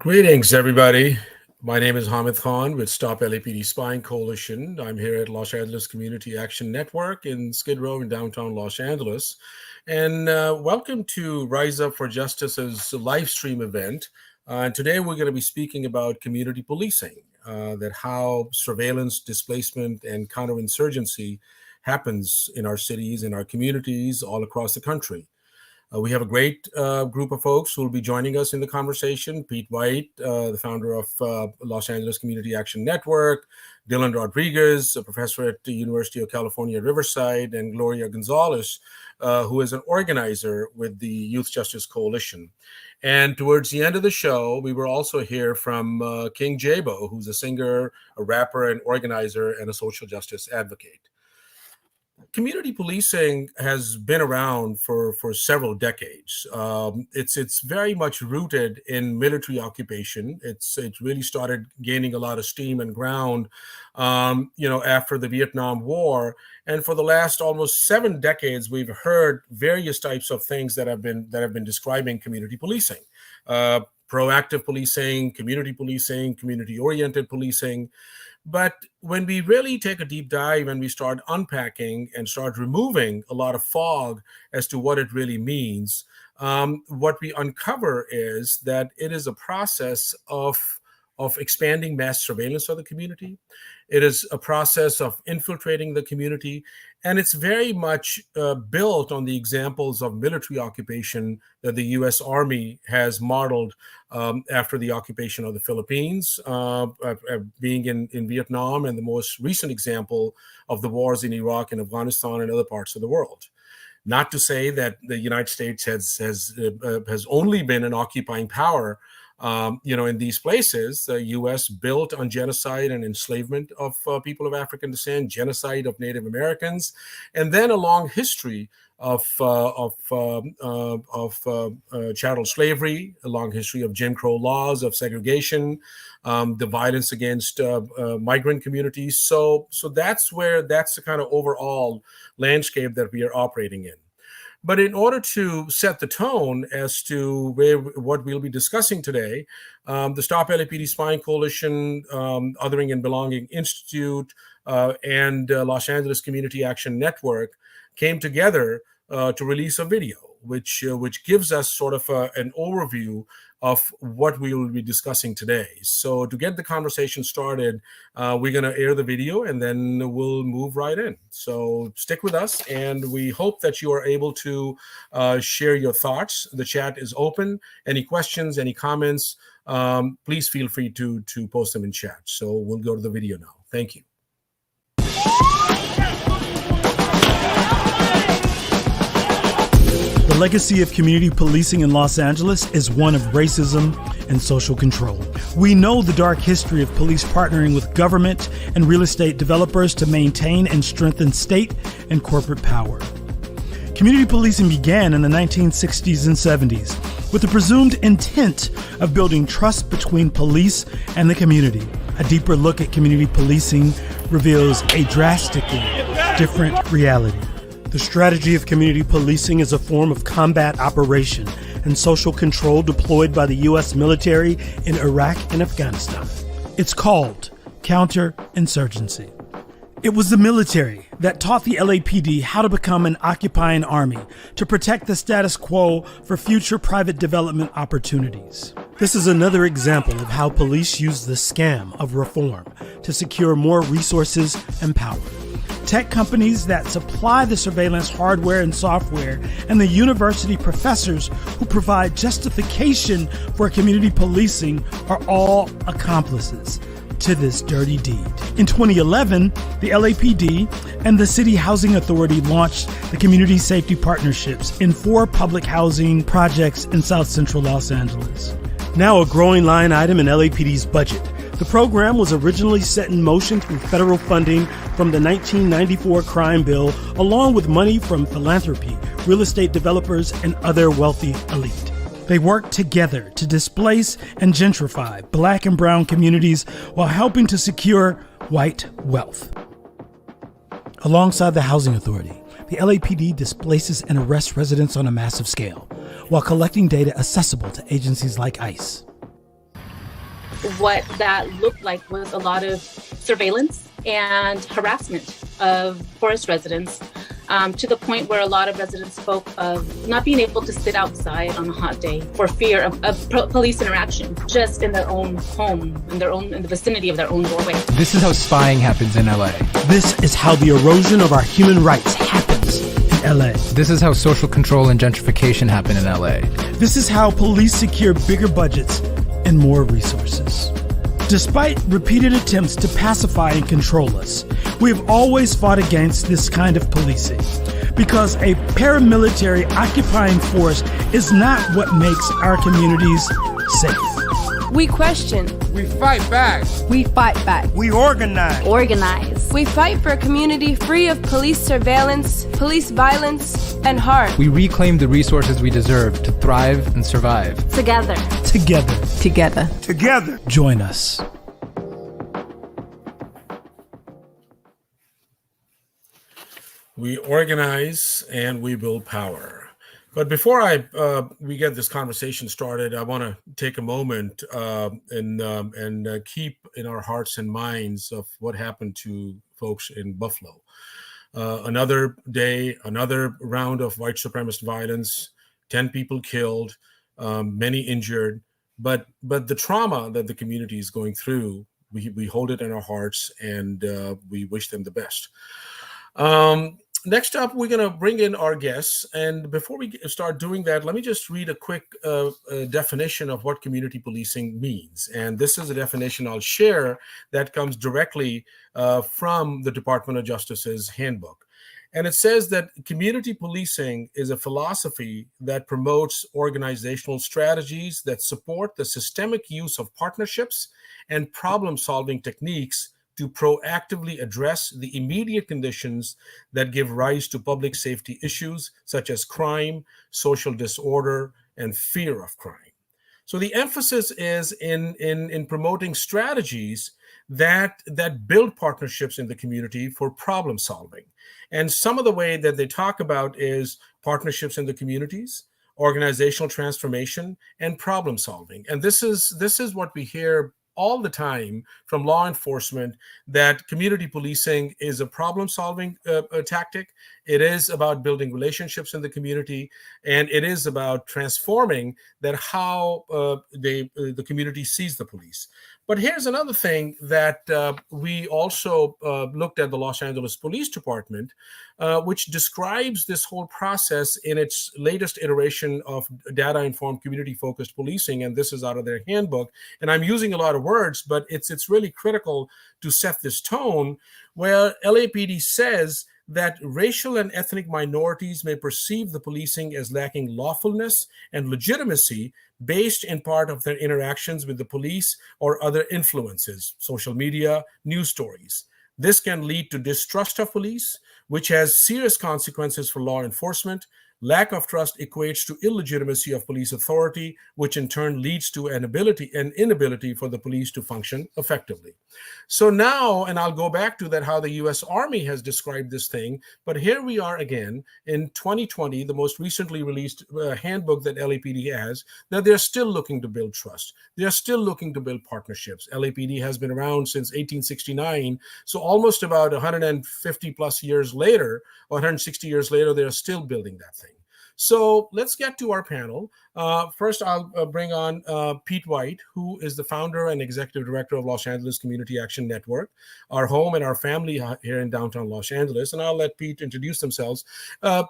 Greetings, everybody. My name is Hamid Khan with Stop LAPD Spying Coalition. I'm here at Los Angeles Community Action Network in Skid Row in downtown Los Angeles. And welcome to Rise Up for Justice's live stream event. And today we're going to be speaking about community policing, that how surveillance, displacement, and counterinsurgency happens in our cities, in our communities, all across the country. We have a great group of folks who will be joining us in the conversation. Pete White, the founder of Los Angeles Community Action Network, Dylan Rodriguez, a professor at the University of California, Riverside, and Gloria Gonzalez, who is an organizer with the Youth Justice Coalition. And towards the end of the show, we will also hear from King Jabo, who's a singer, a rapper, an organizer, and a social justice advocate. Community policing has been around for several decades. It's very much rooted in military occupation. It really started gaining a lot of steam and ground, after the Vietnam War. And for the last almost 7 decades, we've heard various types of things that have been describing community policing. Proactive policing, community-oriented policing. But when we really take a deep dive and we start unpacking and start removing a lot of fog as to what it really means, what we uncover is that it is a process of expanding mass surveillance of the community. It is a process of infiltrating the community, and it's very much built on the examples of military occupation that the U.S. Army has modeled after the occupation of the Philippines, being in Vietnam, and the most recent example of the wars in Iraq and Afghanistan and other parts of the world. Not to say that the United States has only been an occupying power. In these places, the U.S. built on genocide and enslavement of people of African descent, genocide of Native Americans, and then a long history of chattel slavery, a long history of Jim Crow laws, of segregation, the violence against migrant communities. So that's the kind of overall landscape that we are operating in. But in order to set the tone as to what we'll be discussing today, the Stop LAPD Spying Coalition, Othering and Belonging Institute, and Los Angeles Community Action Network came together to release a video, which gives us sort of an overview of what we will be discussing today. So to get the conversation started, we're going to air the video and then we'll move right in. So stick with us, and we hope that you are able to share your thoughts. The chat is open. Any questions, any comments, please feel free to post them in chat. So we'll go to the video now. Thank you. The legacy of community policing in Los Angeles is one of racism and social control. We know the dark history of police partnering with government and real estate developers to maintain and strengthen state and corporate power. Community policing began in the 1960s and 70s with the presumed intent of building trust between police and the community. A deeper look at community policing reveals a drastically different reality. The strategy of community policing is a form of combat operation and social control deployed by the U.S. military in Iraq and Afghanistan. It's called counterinsurgency. It was the military that taught the LAPD how to become an occupying army to protect the status quo for future private development opportunities. This is another example of how police use the scam of reform to secure more resources and power. Tech companies that supply the surveillance hardware and software, and the university professors who provide justification for community policing are all accomplices to this dirty deed. In 2011, the LAPD and the City Housing Authority launched the Community Safety Partnerships in 4 public housing projects in South Central Los Angeles. Now a growing line item in LAPD's budget, the program was originally set in motion through federal funding from the 1994 crime bill, along with money from philanthropy, real estate developers, and other wealthy elite. They worked together to displace and gentrify Black and brown communities while helping to secure white wealth. Alongside the Housing Authority, the LAPD displaces and arrests residents on a massive scale, while collecting data accessible to agencies like ICE. what that looked like was a lot of surveillance and harassment of forest residents, to the point where a lot of residents spoke of not being able to sit outside on a hot day for fear of police interaction, just in their own home, in the vicinity of their own doorway. This is how spying happens in LA. This is how the erosion of our human rights happens in LA. This is how social control and gentrification happen in LA. This is how police secure bigger budgets and more resources. Despite repeated attempts to pacify and control us, we have always fought against this kind of policing, because a paramilitary occupying force is not what makes our communities safe. We question. We fight back. We fight back. We organize. Organize. We fight for a community free of police surveillance, police violence, and harm. We reclaim the resources we deserve to thrive and survive. Together. Together. Together. Together. Join us. We organize and we build power. But before we get this conversation started, I want to take a moment and keep in our hearts and minds of what happened to folks in Buffalo. Another day, another round of white supremacist violence, 10 people killed, many injured. But the trauma that the community is going through, we hold it in our hearts, and we wish them the best. Next up, we're going to bring in our guests. And before we start doing that, let me just read a quick definition of what community policing means. And this is a definition I'll share that comes directly from the Department of Justice's handbook. And it says that community policing is a philosophy that promotes organizational strategies that support the systemic use of partnerships and problem-solving techniques to proactively address the immediate conditions that give rise to public safety issues such as crime, social disorder, and fear of crime. So the emphasis is in promoting strategies that build partnerships in the community for problem solving. And some of the way that they talk about is partnerships in the communities, organizational transformation, and problem solving. And this is what we hear all the time from law enforcement, that community policing is a problem-solving tactic. It is about building relationships in the community, and it is about transforming that how the community sees the police. But here's another thing that we also looked at the Los Angeles Police Department, which describes this whole process in its latest iteration of data-informed community-focused policing, and this is out of their handbook. And I'm using a lot of words, but it's really critical to set this tone, where LAPD says that racial and ethnic minorities may perceive the policing as lacking lawfulness and legitimacy based in part of their interactions with the police or other influences, social media, news stories. This can lead to distrust of police, which has serious consequences for law enforcement. Lack of trust equates to illegitimacy of police authority, which in turn leads to an inability for the police to function effectively. So now, and I'll go back to that, how the U.S. Army has described this thing, but here we are again in 2020, the most recently released handbook that LAPD has, that they're still looking to build trust. They're still looking to build partnerships. LAPD has been around since 1869, so almost about 150 plus years later, 160 years later, they're still building that thing. So let's get to our panel. First, I'll bring on Pete White, who is the founder and executive director of Los Angeles Community Action Network, our home and our family here in downtown Los Angeles. And I'll let Pete introduce themselves.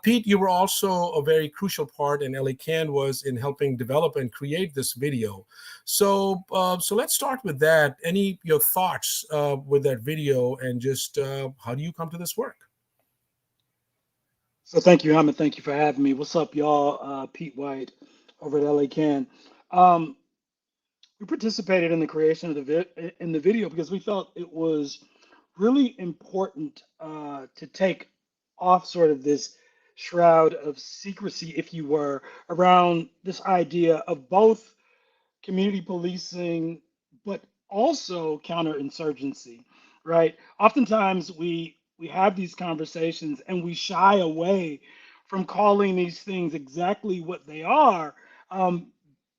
Pete, you were also a very crucial part, and LA Can was, in helping develop and create this video. So let's start with that. Any your thoughts with that video, and just how do you come to this work? So thank you, Hamid. Thank you for having me. What's up, y'all? Pete White over at LA Can. We participated in the creation of the video because we felt it was really important to take off sort of this shroud of secrecy, if you were, around this idea of both community policing, but also counterinsurgency, right? Oftentimes we have these conversations and we shy away from calling these things exactly what they are,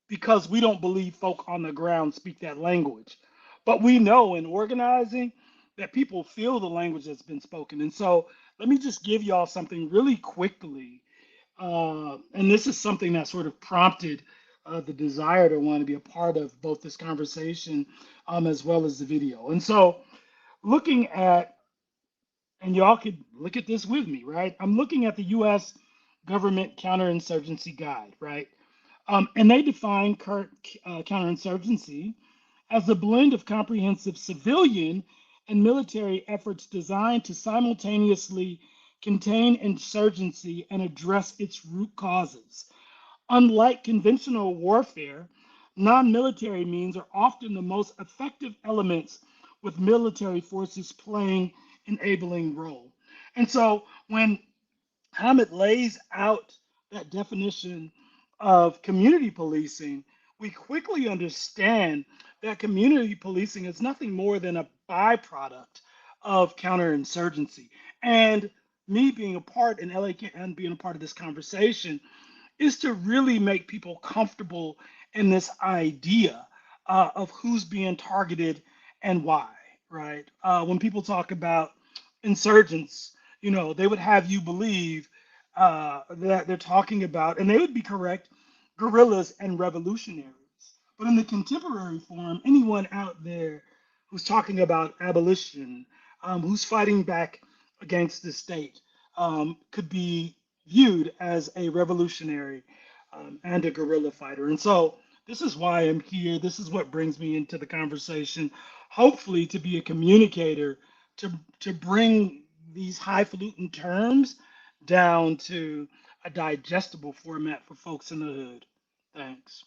because we don't believe folk on the ground speak that language. But we know in organizing that people feel the language that's been spoken. And so let me just give y'all something really quickly. And this is something that sort of prompted the desire to want to be a part of both this conversation as well as the video. And so looking at, and y'all could look at this with me, right? I'm looking at the US government counterinsurgency guide, right? And they define counterinsurgency as a blend of comprehensive civilian and military efforts designed to simultaneously contain insurgency and address its root causes. Unlike conventional warfare, non military means are often the most effective elements, with military forces playing enabling role. And so when Hamid lays out that definition of community policing, we quickly understand that community policing is nothing more than a byproduct of counterinsurgency. And me being a part in LA and being a part of this conversation is to really make people comfortable in this idea of who's being targeted and why, right? When people talk about insurgents, they would have you believe that they're talking about, and they would be correct, guerrillas and revolutionaries. But in the contemporary form, anyone out there who's talking about abolition, who's fighting back against the state, could be viewed as a revolutionary and a guerrilla fighter. And so this is why I'm here. This is what brings me into the conversation, hopefully to be a communicator, to bring these highfalutin terms down to a digestible format for folks in the hood. Thanks.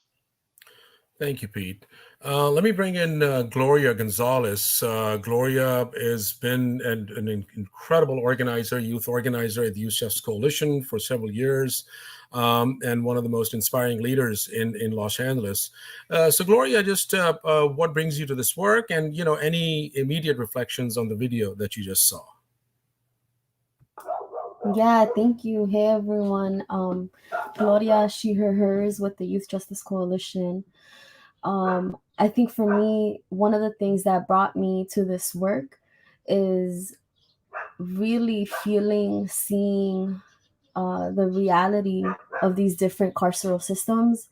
Thank you, Pete. Let me bring in Gloria Gonzalez. Gloria has been an incredible organizer, youth organizer at the Youth Justice Coalition for several years, and one of the most inspiring leaders in Los Angeles. So, Gloria, just what brings you to this work, and any immediate reflections on the video that you just saw? Yeah, thank you. Hey, everyone. Gloria, she, her, hers with the Youth Justice Coalition. I think for me, one of the things that brought me to this work is really seeing the reality of these different carceral systems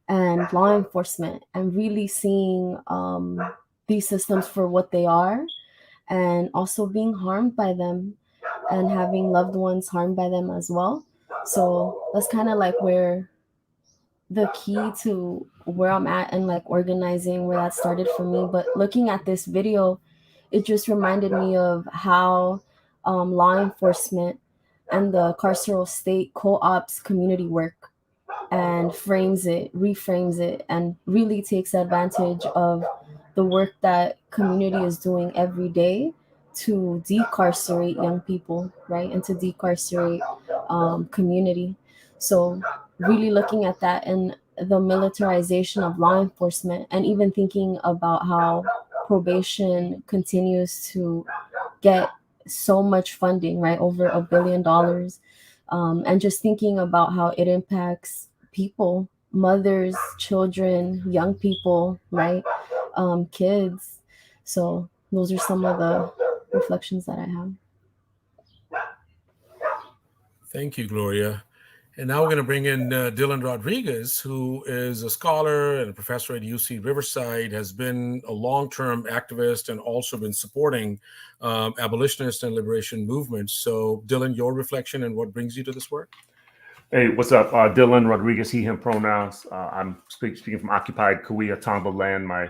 and law enforcement, and really seeing these systems for what they are, and also being harmed by them and having loved ones harmed by them as well. So that's kind of like where the key to where I'm at and like organizing, where that started for me. But looking at this video, it just reminded me of how law enforcement and the carceral state co-ops community work and reframes it, and really takes advantage of the work that community is doing every day to decarcerate young people, right? And to decarcerate community. So really looking at that and the militarization of law enforcement, and even thinking about how probation continues to get so much funding, right? Over $1 billion. And just thinking about how it impacts people, mothers, children, young people, right? Kids. So those are some of the reflections that I have. Thank you, Gloria. And now we're going to bring in Dylan Rodriguez, who is a scholar and a professor at UC Riverside, has been a long-term activist and also been supporting abolitionist and liberation movements. So Dylan, your reflection and what brings you to this work? Hey, what's up? Dylan Rodriguez, he, him pronouns. I'm speaking from occupied Kauai Tonga land. My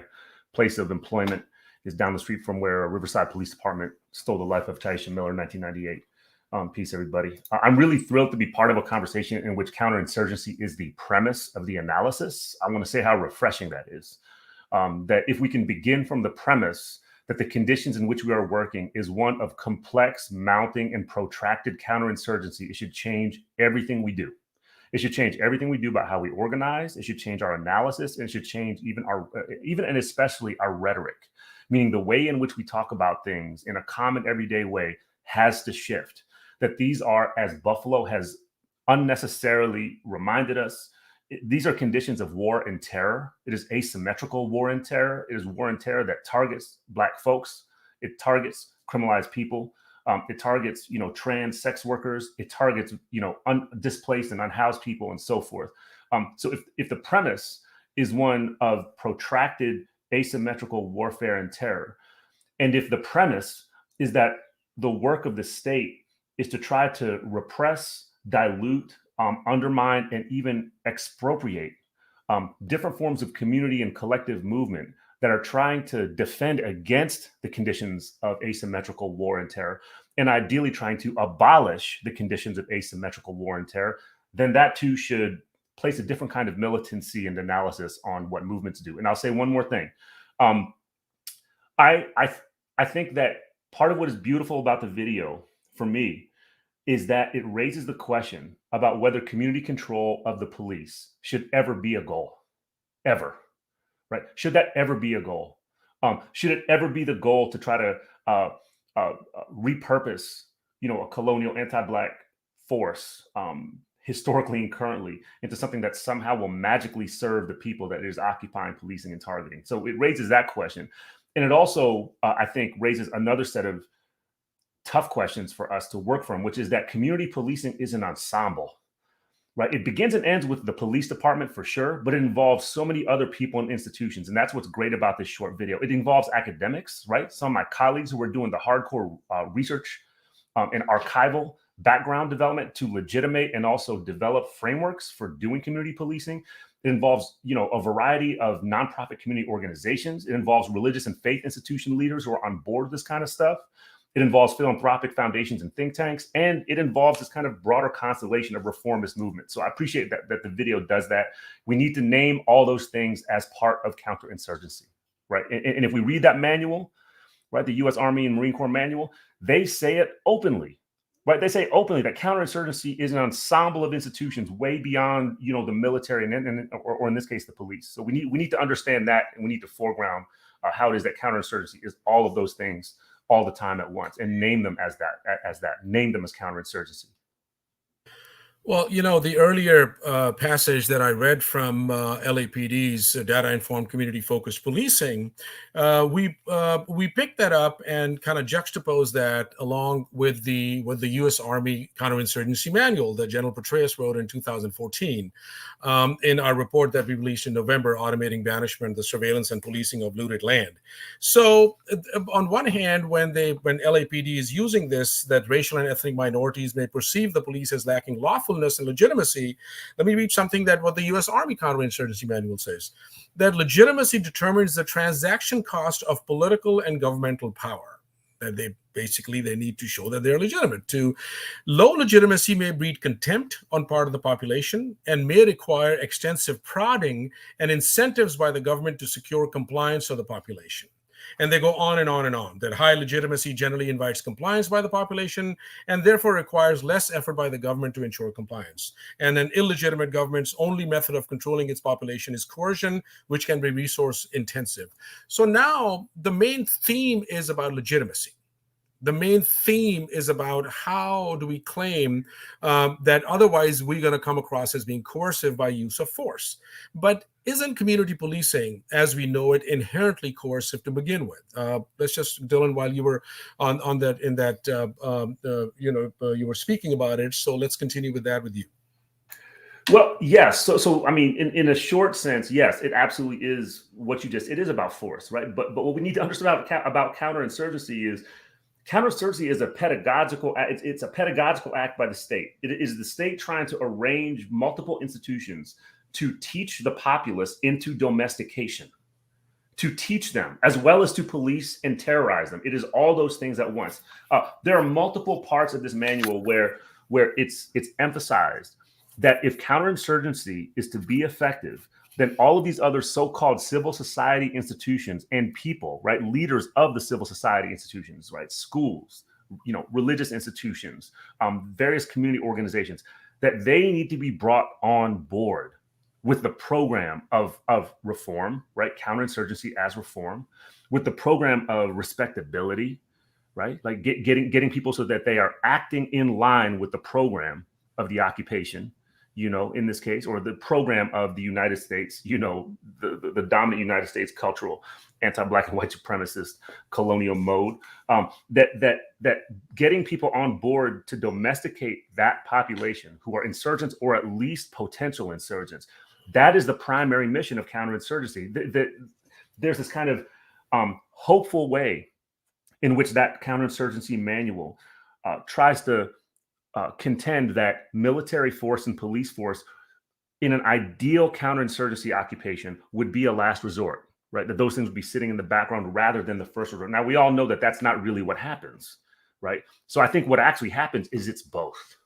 place of employment is down the street from where a Riverside Police Department stole the life of Taisha Miller in 1998. Peace, everybody. I'm really thrilled to be part of a conversation in which counterinsurgency is the premise of the analysis. I want to say how refreshing that is. That if we can begin from the premise that the conditions in which we are working is one of complex, mounting, and protracted counterinsurgency, it should change everything we do. It should change everything we do about how we organize. It should change our analysis, and it should change even and especially our rhetoric, meaning the way in which we talk about things in a common everyday way has to shift. That these are, as Buffalo has unnecessarily reminded us, these are conditions of war and terror. It is asymmetrical war and terror. It is war and terror that targets Black folks. It targets criminalized people. It targets, trans sex workers. It targets, displaced and unhoused people and so forth. So if the premise is one of protracted asymmetrical warfare and terror, and if the premise is that the work of the state is to try to repress, dilute, undermine, and even expropriate different forms of community and collective movement that are trying to defend against the conditions of asymmetrical war and terror, and ideally trying to abolish the conditions of asymmetrical war and terror, then that too should place a different kind of militancy and analysis on what movements do. And I'll say one more thing. I think that part of what is beautiful about the video for me is that it raises the question about whether community control of the police should ever be a goal, ever, right? Should that ever be a goal? Should it ever be the goal to try to repurpose, a colonial anti-Black force, historically and currently, into something that somehow will magically serve the people that it is occupying, policing, and targeting? So it raises that question. And it also, I think, raises another set of tough questions for us to work from, which is that community policing is an ensemble, right? It begins and ends with the police department for sure, but it involves so many other people and institutions. And that's what's great about this short video. It involves academics, right? Some of my colleagues who are doing the hardcore research and archival background development to legitimate and also develop frameworks for doing community policing. It involves, a variety of nonprofit community organizations. It involves religious and faith institution leaders who are on board with this kind of stuff. It involves philanthropic foundations and think tanks, and it involves this kind of broader constellation of reformist movements. So I appreciate that the video does that. We need to name all those things as part of counterinsurgency, right? And if we read that manual, right, the U.S. Army and Marine Corps manual, they say it openly. Right, they say openly that counterinsurgency is an ensemble of institutions way beyond, the military or in this case, the police. So we need to understand that, and we need to foreground how it is that counterinsurgency is all of those things all the time at once, and name them as that. Name them as counterinsurgency. Well, the earlier passage that I read from LAPD's data-informed community-focused policing, we picked that up and kind of juxtaposed that along with the U.S. Army counterinsurgency manual that General Petraeus wrote in 2014 in our report that we released in November, Automating Banishment, the Surveillance and Policing of Looted Land. So on one hand, when LAPD is using this, that racial and ethnic minorities may perceive the police as lacking lawfulness and legitimacy, let me read something that what the U.S. Army counterinsurgency manual says, that legitimacy determines the transaction cost of political and governmental power. That they need to show that they're legitimate. To low legitimacy may breed contempt on part of the population and may require extensive prodding and incentives by the government to secure compliance of the population. And they go on and on and on, that high legitimacy generally invites compliance by the population and therefore requires less effort by the government to ensure compliance. And an illegitimate government's only method of controlling its population is coercion, which can be resource intensive. So now the main theme is about legitimacy. The main theme is about how do we claim that otherwise we're going to come across as being coercive by use of force. But isn't community policing, as we know it, inherently coercive to begin with? Let's just, Dylan, while you were on that, in that, you were speaking about it. So let's continue with that with you. Well, yes. So I mean, in a short sense, yes, it absolutely is what you just, it is about force, right? But what we need to understand about counterinsurgency is, counterinsurgency is a pedagogical. It's a pedagogical act by the state. It is the state trying to arrange multiple institutions to teach the populace into domestication, to teach them as well as to police and terrorize them. It is all those things at once. There are multiple parts of this manual where it's emphasized that if counterinsurgency is to be effective, then all of these other so-called civil society institutions and people, right, leaders of the civil society institutions, right, schools, religious institutions, various community organizations, that they need to be brought on board with the program of reform, right, counterinsurgency as reform, with the program of respectability, right, like getting people so that they are acting in line with the program of the occupation, in this case, or the program of the United States, the dominant United States cultural anti-Black and white supremacist colonial mode, that getting people on board to domesticate that population who are insurgents or at least potential insurgents, that is the primary mission of counterinsurgency. There's this kind of hopeful way in which that counterinsurgency manual tries to contend that military force and police force in an ideal counterinsurgency occupation would be a last resort, right? That those things would be sitting in the background rather than the first resort. Now, we all know that that's not really what happens, right? So I think what actually happens is it's both,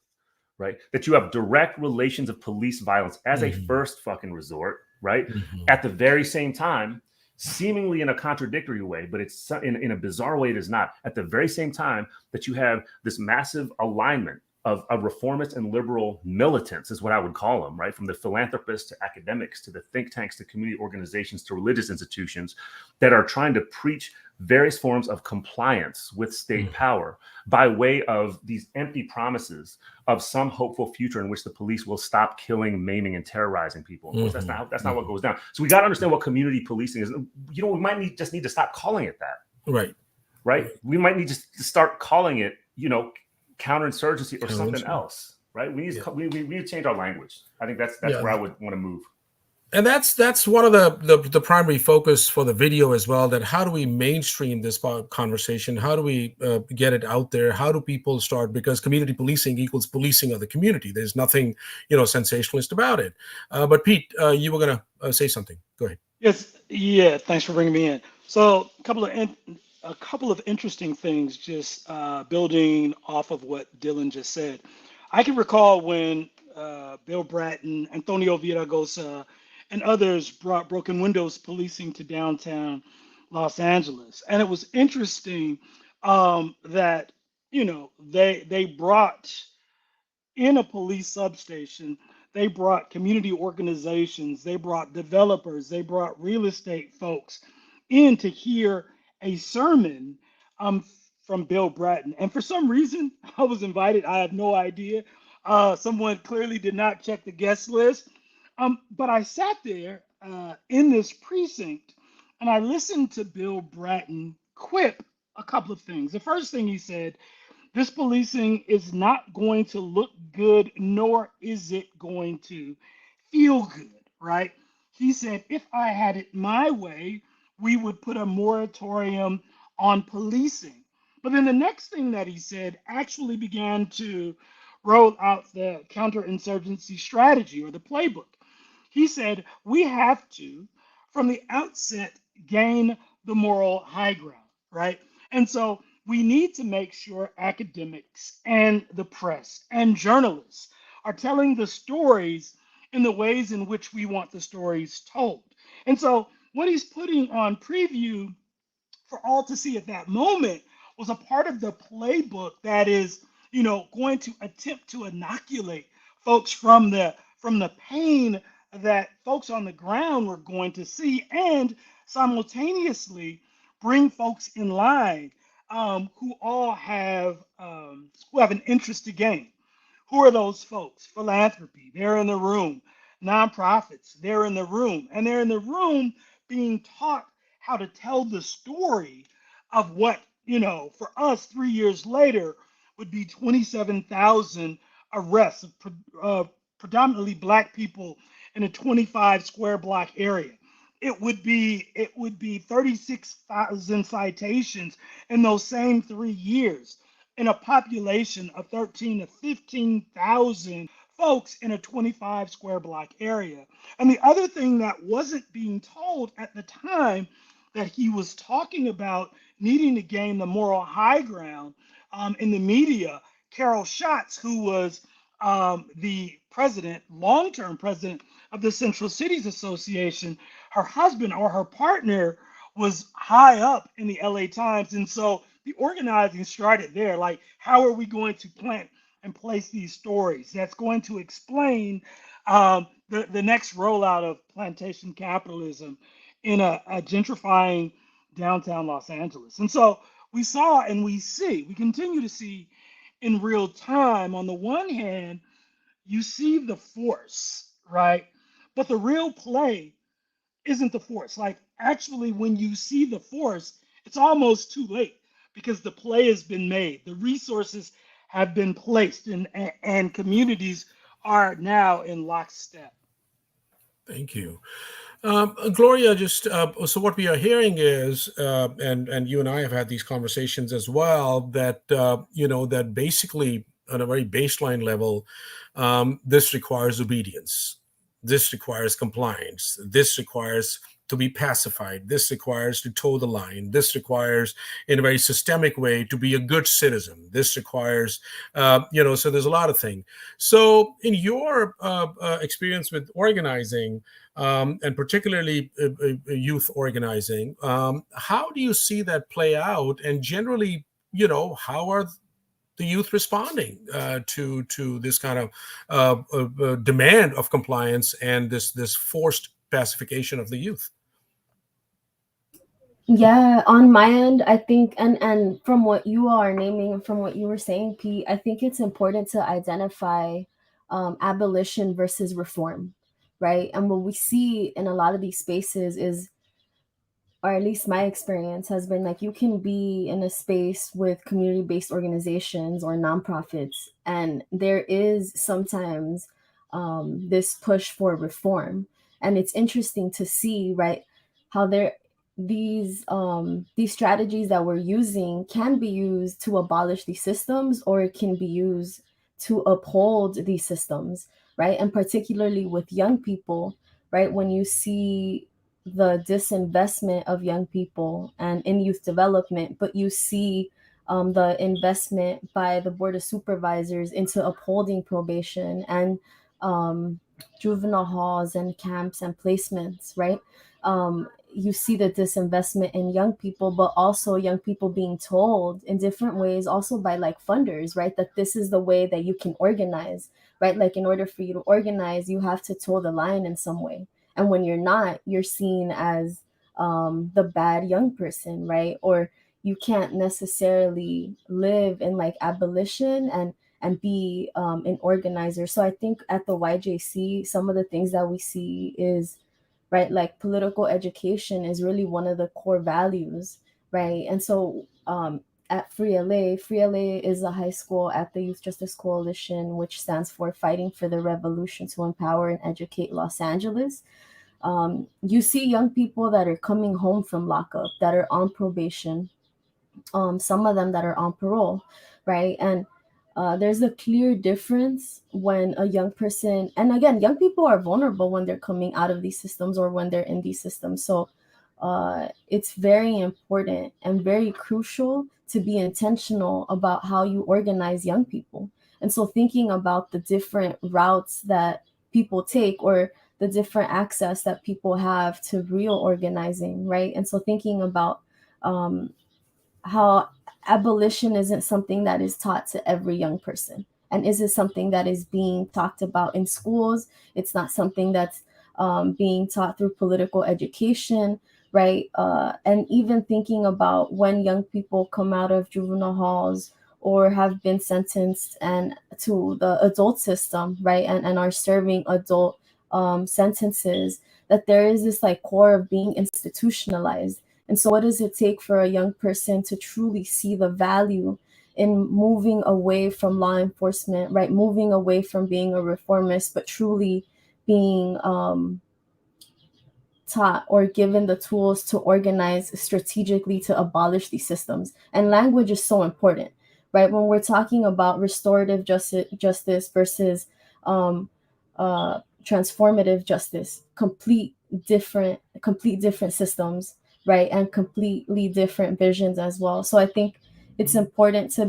right? That you have direct relations of police violence as a first fucking resort, right? At the very same time, seemingly in a contradictory way, but it's in a bizarre way, it is not. At the very same time that you have this massive alignment of reformist and liberal militants, is what I would call them, right? From the philanthropists to academics to the think tanks to community organizations to religious institutions that are trying to preach various forms of compliance with state power by way of these empty promises of some hopeful future in which the police will stop killing, maiming, and terrorizing people. Of course, that's not what goes down. So we got to understand what community policing is. We might just need to stop calling it that. Right. We might need to start calling it, counterinsurgency or something else, right? We need to change our language. I think that's where I would want to move. And that's one of the primary focus for the video as well, that how do we mainstream this conversation? How do we get it out there? How do people start? Because community policing equals policing of the community. There's nothing, sensationalist about it. But Pete, you were going to say something. Go ahead. Yes. Yeah. Thanks for bringing me in. So a couple of interesting things, just building off of what Dylan just said. I can recall when Bill Bratton, Antonio Viragosa, and others brought broken windows policing to downtown Los Angeles. And it was interesting that, they brought in a police substation, they brought community organizations, they brought developers, they brought real estate folks in to hear a sermon from Bill Bratton. And for some reason, I was invited. I have no idea. Someone clearly did not check the guest list. But I sat there in this precinct and I listened to Bill Bratton quip a couple of things. The first thing he said, this policing is not going to look good, nor is it going to feel good, right? He said, if I had it my way, we would put a moratorium on policing. But then the next thing that he said actually began to roll out the counterinsurgency strategy or the playbook. He said, we have to, from the outset, gain the moral high ground, right? And so we need to make sure academics and the press and journalists are telling the stories in the ways in which we want the stories told. And so what he's putting on preview for all to see at that moment was a part of the playbook that is, going to attempt to inoculate folks from the pain that folks on the ground were going to see, and simultaneously bring folks in line who all have an interest to gain. Who are those folks? Philanthropy, they're in the room. Nonprofits, they're in the room, and they're in the room being taught how to tell the story of what, for us 3 years later would be 27,000 arrests of predominantly Black people in a 25 square block area. It would be 36,000 citations in those same 3 years in a population of 13 to 15,000 folks in a 25 square block area. And the other thing that wasn't being told at the time that he was talking about needing to gain the moral high ground in the media, Carol Schatz, who was the long-term president of the Central Cities Association, her husband or her partner was high up in the LA Times. And so the organizing started there. Like, how are we going to plant and place these stories that's going to explain the next rollout of plantation capitalism in a gentrifying downtown Los Angeles? And so we saw and we continue to see in real time, on the one hand, you see the force, right? But the real play isn't the force. Like, actually, when you see the force, it's almost too late because the play has been made. The resources have been placed, and communities are now in lockstep. Thank you. Gloria, just so what we are hearing is, and you and I have had these conversations as well, that that basically on a very baseline level, this requires obedience, this requires compliance, this requires to be pacified, this requires to toe the line, this requires in a very systemic way to be a good citizen, this requires so there's a lot of things. So in your experience with organizing, and particularly youth organizing, how do you see that play out? And generally, how are the youth responding to this kind of demand of compliance and this forced pacification of the youth? Yeah, on my end, I think, and from what you are naming and from what you were saying, Pete, I think it's important to identify abolition versus reform, right? And what we see in a lot of these spaces is, or at least my experience has been, like, you can be in a space with community-based organizations or nonprofits, and there is sometimes this push for reform. And it's interesting to see, right, how these strategies that we're using can be used to abolish these systems, or it can be used to uphold these systems, right? And particularly with young people, right, when you see the disinvestment of young people and in youth development, but you see the investment by the Board of Supervisors into upholding probation and juvenile halls and camps and placements, right? You see the disinvestment in young people, but also young people being told in different ways, also by like funders, right, that this is the way that you can organize, right? Like, in order for you to organize, you have to toe the line in some way. And when you're not, you're seen as the bad young person, right? Or you can't necessarily live in like abolition and be an organizer. So I think at the YJC, some of the things that we see is, right, like political education is really one of the core values, right? And so at Free LA is a high school at the Youth Justice Coalition, which stands for Fighting for the Revolution to Empower and Educate Los Angeles. You see young people that are coming home from lockup, that are on probation, some of them that are on parole, right? And there's a clear difference when a young person, and again, young people are vulnerable when they're coming out of these systems or when they're in these systems. So it's very important and very crucial to be intentional about how you organize young people. And so thinking about the different routes that people take, or the different access that people have to real organizing, right? And so thinking about how abolition isn't something that is taught to every young person. And is it something that is being talked about in schools? It's not something that's being taught through political education, right? And even thinking about when young people come out of juvenile halls or have been sentenced and to the adult system, right? And are serving adult sentences, that there is this like core of being institutionalized. And so what does it take for a young person to truly see the value in moving away from law enforcement, right? Moving away from being a reformist, but truly being taught or given the tools to organize strategically to abolish these systems. And language is so important, right? When we're talking about restorative justice versus transformative justice, complete different systems, right? And completely different visions as well. So I think it's important to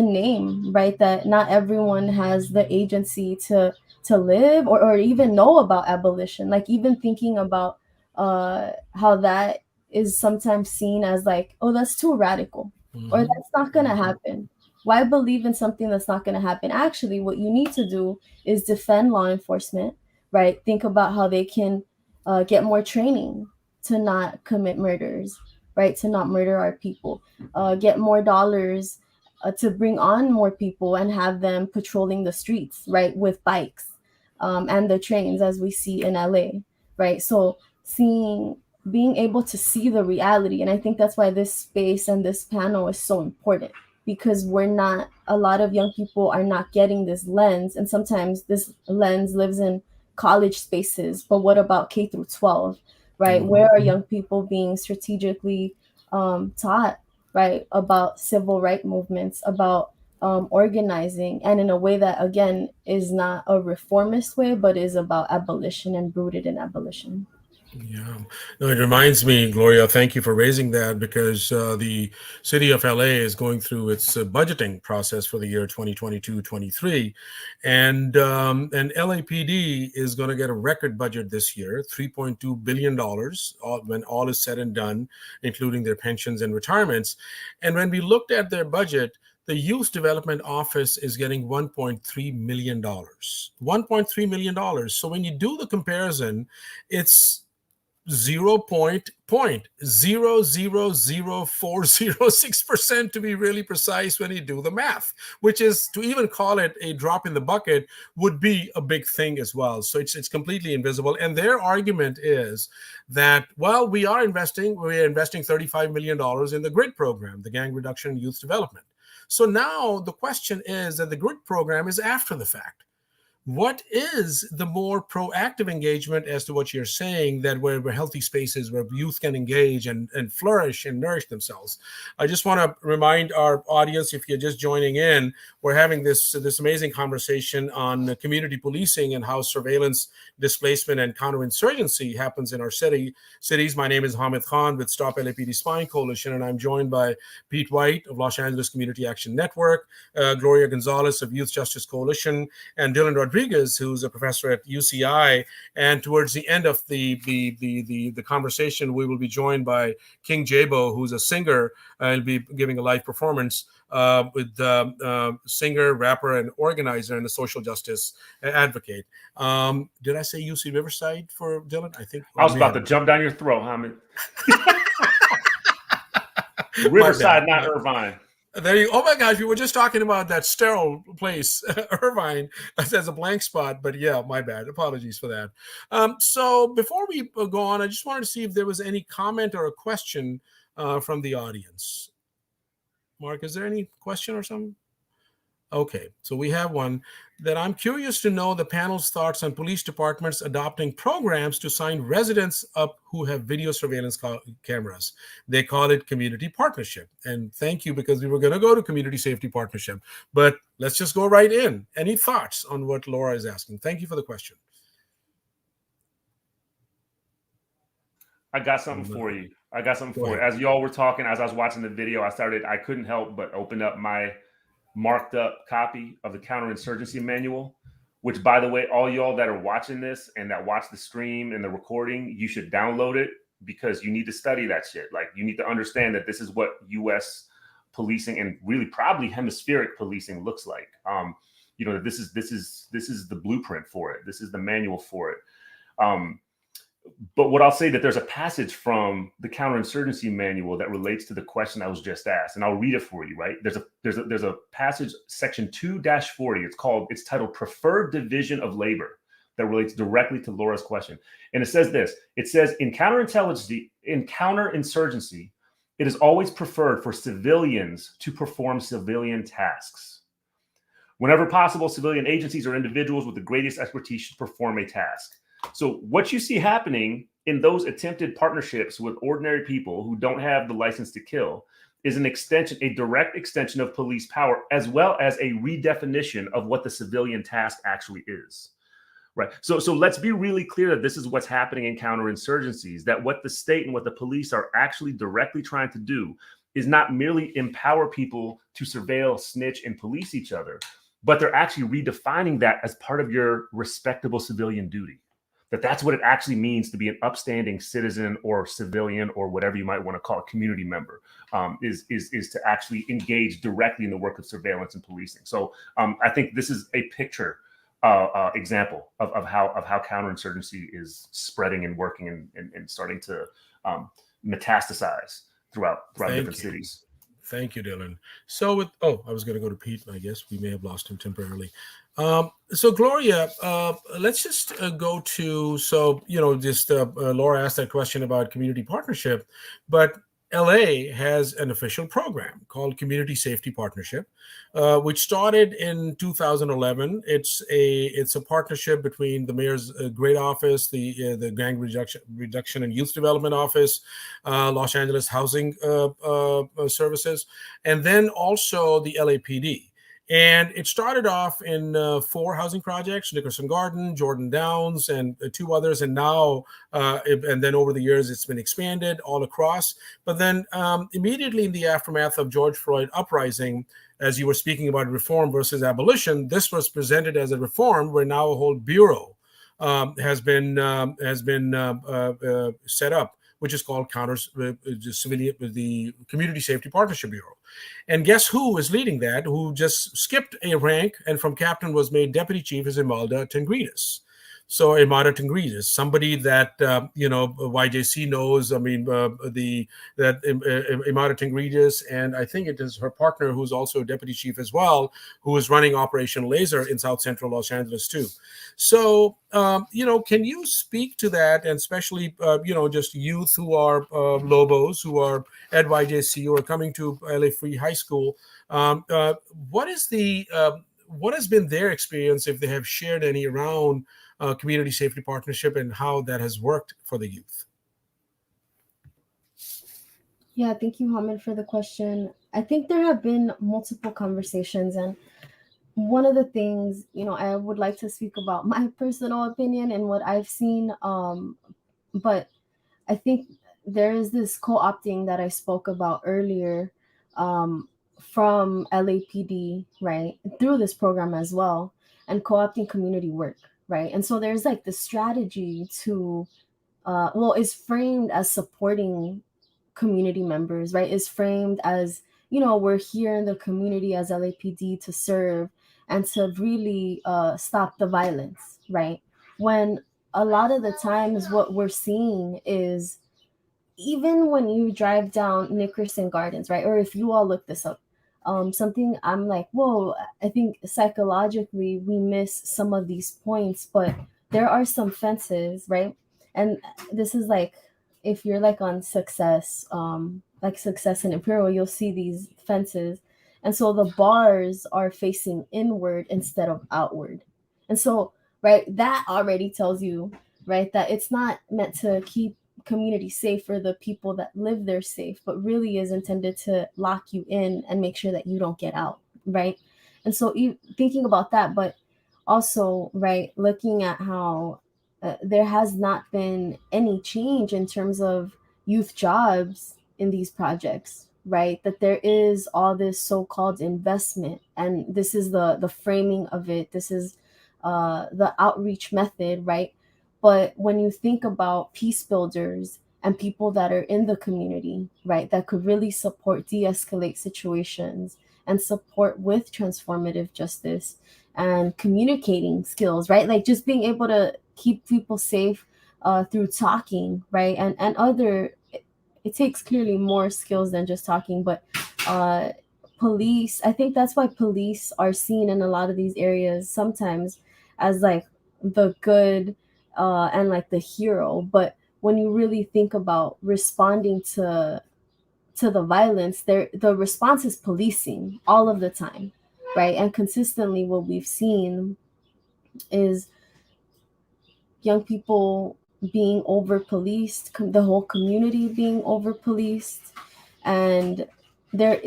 name, right, that not everyone has the agency to live or even know about abolition. Like, even thinking about how that is sometimes seen as like, oh, that's too radical, or that's not gonna happen. Why believe in something that's not gonna happen? Actually, what you need to do is defend law enforcement, right? Think about how they can get more training to not commit murders, right? To not murder our people, get more dollars to bring on more people and have them patrolling the streets, right, with bikes and the trains, as we see in LA, right? So being able to see the reality, and I think that's why this space and this panel is so important, because a lot of young people are not getting this lens, and sometimes this lens lives in college spaces, but what about K through 12, right? Mhm. Where are young people being strategically taught, right, about civil rights movements, about organizing, and in a way that, again, is not a reformist way, but is about abolition and rooted in abolition. Yeah, no, it reminds me, Gloria, thank you for raising that, because the city of LA is going through its budgeting process for the year 2022-23. And LAPD is going to get a record budget this year, $3.2 billion, when all is said and done, including their pensions and retirements. And when we looked at their budget, the Youth Development Office is getting $1.3 million. $1.3 million. So when you do the comparison, it's 0.000406% to be really precise when you do the math, which is, to even call it a drop in the bucket would be a big thing as well. So it's completely invisible. And their argument is that, well, we're investing $35 million in the GRID program, the Gang Reduction and Youth Development. So now the question is that the GRID program is after the fact. What is the more proactive engagement, as to what you're saying, that where healthy spaces where youth can engage and flourish and nourish themselves? I just want to remind our audience, if you're just joining in, we're having this amazing conversation on community policing and how surveillance, displacement, and counterinsurgency happens in our cities. My name is Hamid Khan with Stop LAPD Spying Coalition, and I'm joined by Pete White of Los Angeles Community Action Network, Gloria Gonzalez of Youth Justice Coalition, and Dylan Rodriguez, who's a professor at UCI. And towards the end of the conversation, we will be joined by King Jabo, who's a singer, and will be giving a live performance with singer, rapper, and organizer, and a social justice advocate. Did I say UC Riverside for Dylan? I think I was about to jump down your throat, Hamid. Riverside, not Irvine. There you. Oh my gosh, we were just talking about that sterile place, Irvine, as a blank spot. But yeah, my bad. Apologies for that. So before we go on, I just wanted to see if there was any comment or a question from the audience. Mark, is there any question or something? Okay, so we have one that I'm curious to know the panel's thoughts on police departments adopting programs to sign residents up who have video surveillance cameras. They call it community partnership. And thank you, because we were going to go to community safety partnership, but let's just go right in. Any thoughts on what Laura is asking? Thank you for the question. I got something for you. As y'all were talking, as I was watching the video, I couldn't help but open up my marked up copy of the Counterinsurgency manual, which, by the way, all y'all that are watching this and that watch the stream and the recording, you should download it, because you need to study that shit. Like, you need to understand that this is what U.S. policing, and really probably hemispheric policing, looks like. This is the blueprint for it. This is the manual for it. But what I'll say, that there's a passage from the Counterinsurgency manual that relates to the question I was just asked, and I'll read it for you. Right? There's a passage, section 2-40. It's titled "Preferred Division of Labor," that relates directly to Laura's question, and it says this. It says, in counterinsurgency, it is always preferred for civilians to perform civilian tasks. Whenever possible, civilian agencies or individuals with the greatest expertise should perform a task. So what you see happening in those attempted partnerships with ordinary people who don't have the license to kill is a direct extension of police power, as well as a redefinition of what the civilian task actually is. Right. So let's be really clear that this is what's happening in counterinsurgencies, that what the state and what the police are actually directly trying to do is not merely empower people to surveil, snitch, and police each other, but they're actually redefining that as part of your respectable civilian duty. That's what it actually means to be an upstanding citizen or civilian, or whatever you might want to call a community member, is to actually engage directly in the work of surveillance and policing. So I think this is a picture example of how counterinsurgency is spreading and working and starting to metastasize throughout different cities. Thank you, Dylan. So, I was going to go to Pete. I guess we may have lost him temporarily. So, Gloria, let's just go to, Laura asked that question about community partnership, but LA has an official program called Community Safety Partnership, which started in 2011. It's a partnership between the mayor's great office, the gang reduction and youth development office, Los Angeles Housing Services, and then also the LAPD. And it started off in 4 housing projects: Nickerson Garden, Jordan Downs, and 2 others. And now, and then over the years, it's been expanded all across. But then immediately in the aftermath of George Floyd uprising, as you were speaking about reform versus abolition, this was presented as a reform where now a whole bureau has been set up, which is called the Community Safety Partnership Bureau. And guess who is leading that? Who just skipped a rank and from captain was made deputy chief is Imelda Tengridis. So Imelda Tengridis, somebody that YJC knows. I mean, Imelda Tengridis, and I think it is her partner, who's also a deputy chief as well, who is running Operation Laser in South Central Los Angeles too. So, can you speak to that, and especially, just youth who are Lobos, who are at YJC, who are coming to LA Free High School? What has been their experience, if they have shared any, around community safety partnership and how that has worked for the youth? Yeah, thank you, Hamid, for the question. I think there have been multiple conversations, and one of the things, I would like to speak about my personal opinion and what I've seen, but I think there is this co-opting that I spoke about earlier from LAPD, right, through this program as well, and co-opting community work, right? And so there's like the strategy to, is framed as supporting community members, right? Is framed as, we're here in the community as LAPD to serve and to really stop the violence, right? When a lot of the times what we're seeing is, even when you drive down Nickerson Gardens, right? Or if you all look this up, something I'm like, whoa, I think psychologically we miss some of these points, but there are some fences, right? And this is like, if you're like on Success, like Success and Imperial, you'll see these fences. And so the bars are facing inward instead of outward. And so, right, that already tells you, right, that it's not meant to keep community safe for the people that live there safe, but really is intended to lock you in and make sure that you don't get out, right? And so thinking about that, but also, right, looking at how there has not been any change in terms of youth jobs in these projects, right? That there is all this so-called investment, and this is the framing of it. This is the outreach method, right? But when you think about peace builders and people that are in the community, right, that could really support, de-escalate situations and support with transformative justice and communicating skills, right? Like just being able to keep people safe through talking, right? And other, it takes clearly more skills than just talking, but police, I think that's why police are seen in a lot of these areas sometimes as like the good and like the hero. But when you really think about responding to the violence, the response is policing all of the time, right? And consistently what we've seen is young people being over policed, the whole community being over policed, and there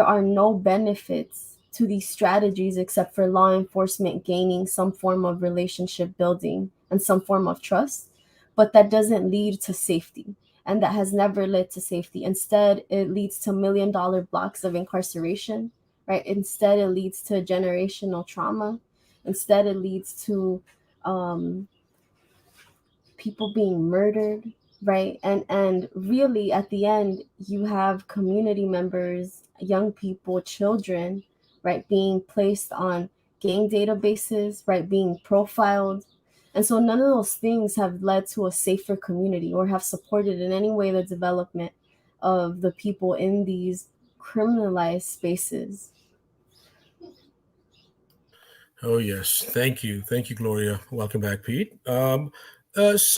are no benefits to these strategies except for law enforcement gaining some form of relationship building and some form of trust, but that doesn't lead to safety, and that has never led to safety. Instead, it leads to $1 million blocks of incarceration, right? Instead, it leads to generational trauma. Instead, it leads to people being murdered, right? And really at the end, you have community members, young people, children, right, being placed on gang databases, right, being profiled. And so none of those things have led to a safer community or have supported in any way the development of the people in these criminalized spaces. Oh, yes. Thank you. Thank you, Gloria. Welcome back, Pete. Pete, let's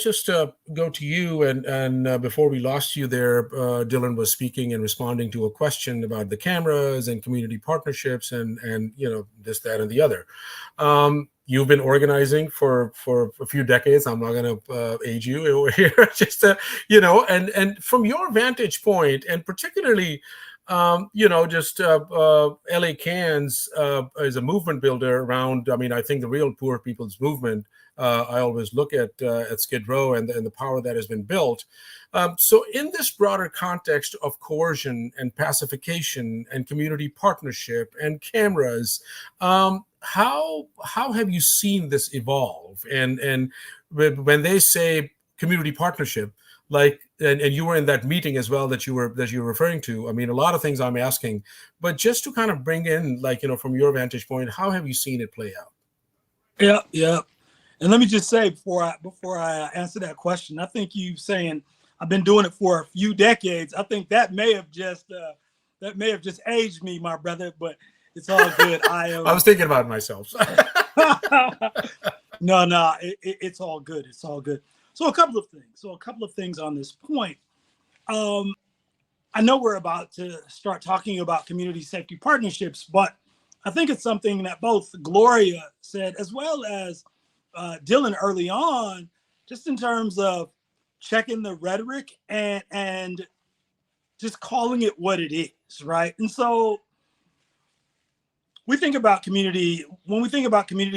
just go to you. And before we lost you there, Dylan was speaking and responding to a question about the cameras and community partnerships and this, that, and the other. You've been organizing for a few decades. I'm not going to age you over here. Just and from your vantage point, and particularly LA Cans is a movement builder around. I mean, I think the real poor people's movement. I always look at Skid Row and the power that has been built. So, in this broader context of coercion and pacification and community partnership and cameras, how have you seen this evolve? And when they say community partnership, like, and you were in that meeting as well that you were referring to. I mean, a lot of things I'm asking, but just to kind of bring in, from your vantage point, how have you seen it play out? Yeah. And let me just say before I answer that question, I think you saying I've been doing it for a few decades. I think that may have just aged me, my brother. But it's all good. I was thinking about myself. No, it's all good. It's all good. So a couple of things on this point. I know we're about to start talking about community safety partnerships, but I think it's something that both Gloria said as well as Dylan early on, just in terms of checking the rhetoric and just calling it what it is, right? And so when we think about community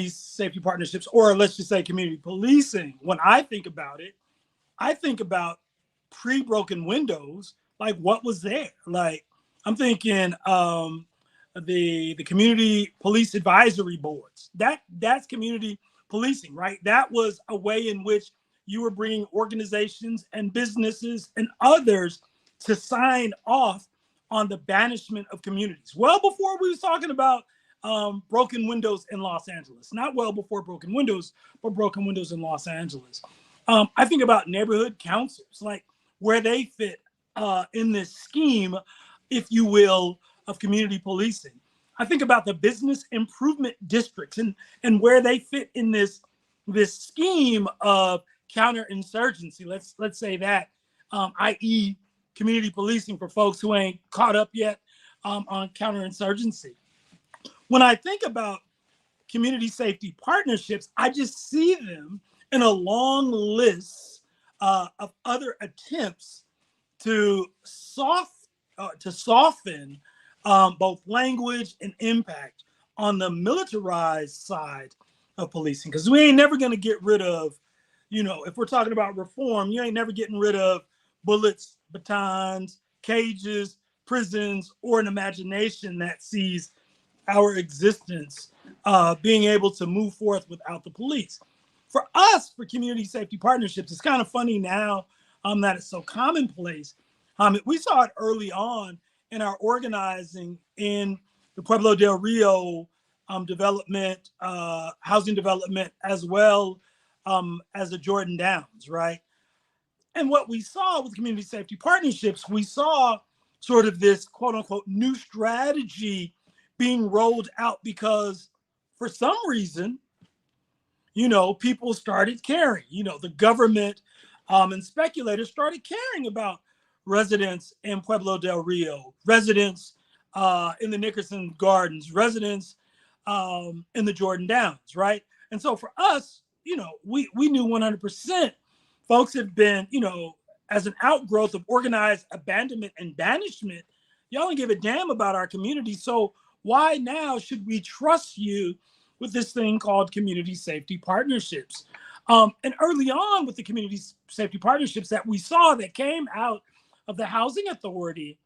safety partnerships, or let's just say community policing, when I think about it, I think about pre-broken windows, like what was there? Like I'm thinking the community police advisory boards. That's community policing, right? That was a way in which you were bringing organizations and businesses and others to sign off on the banishment of communities. Well before we was talking about broken windows in Los Angeles. Not well before broken windows, but broken windows in Los Angeles. I think about neighborhood councils, like where they fit in this scheme, if you will, of community policing. I think about the business improvement districts and where they fit in this scheme of counterinsurgency. Let's say that, i.e. community policing for folks who ain't caught up yet on counterinsurgency. When I think about community safety partnerships, I just see them in a long list of other attempts to soften both language and impact on the militarized side of policing. Because we ain't never going to get rid of, if we're talking about reform, you ain't never getting rid of bullets, batons, cages, prisons, or an imagination that sees our existence being able to move forth without the police. For us, for community safety partnerships, it's kind of funny now that it's so commonplace. We saw it early on in our organizing in the Pueblo del Rio development, housing development, as well as the Jordan Downs, right? And what we saw with community safety partnerships, we saw sort of this quote unquote new strategy being rolled out because for some reason, people started caring, the government and speculators started caring about residents in Pueblo del Rio, residents in the Nickerson Gardens, residents in the Jordan Downs, right? And so for us, we knew 100% folks have been, as an outgrowth of organized abandonment and banishment, y'all don't give a damn about our community. So why now should we trust you with this thing called community safety partnerships? And early on with the community safety partnerships that we saw that came out of the housing authority,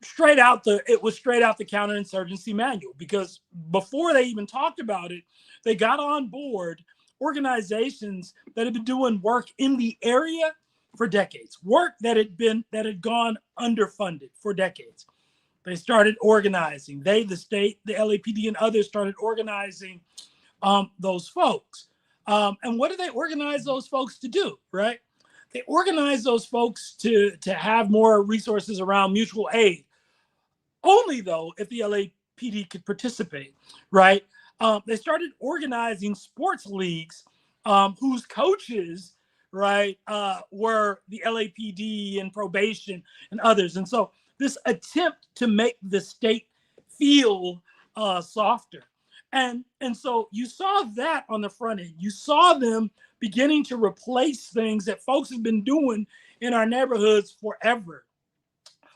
it was straight out the counterinsurgency manual, because before they even talked about it, they got on board organizations that had been doing work in the area for decades, work that had gone underfunded for decades. They started organizing. The state, the LAPD, and others started organizing those folks. And what do they organize those folks to do, right? They organized those folks to have more resources around mutual aid. Only though if the LAPD could participate, right? They started organizing sports leagues whose coaches, right, were the LAPD and probation and others. And so this attempt to make the state feel softer. And so you saw that on the front end. You saw them beginning to replace things that folks have been doing in our neighborhoods forever.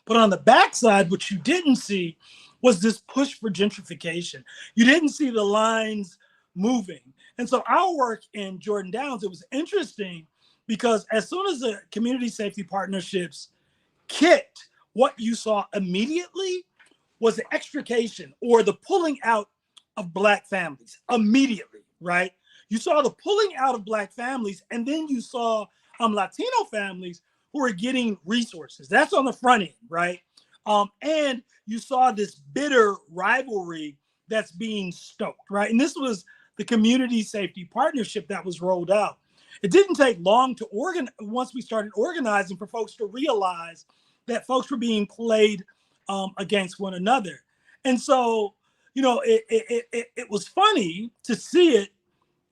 But on the backside, what you didn't see was this push for gentrification. You didn't see the lines moving. And so our work in Jordan Downs, it was interesting because as soon as the community safety partnerships kicked, what you saw immediately was the extrication or the pulling out of Black families immediately, right? You saw the pulling out of Black families, and then you saw Latino families who are getting resources. That's on the front end, right? And you saw this bitter rivalry that's being stoked, right? And this was the community safety partnership that was rolled out. It didn't take long to once we started organizing for folks to realize that folks were being played against one another. And so, you know, it was funny to see it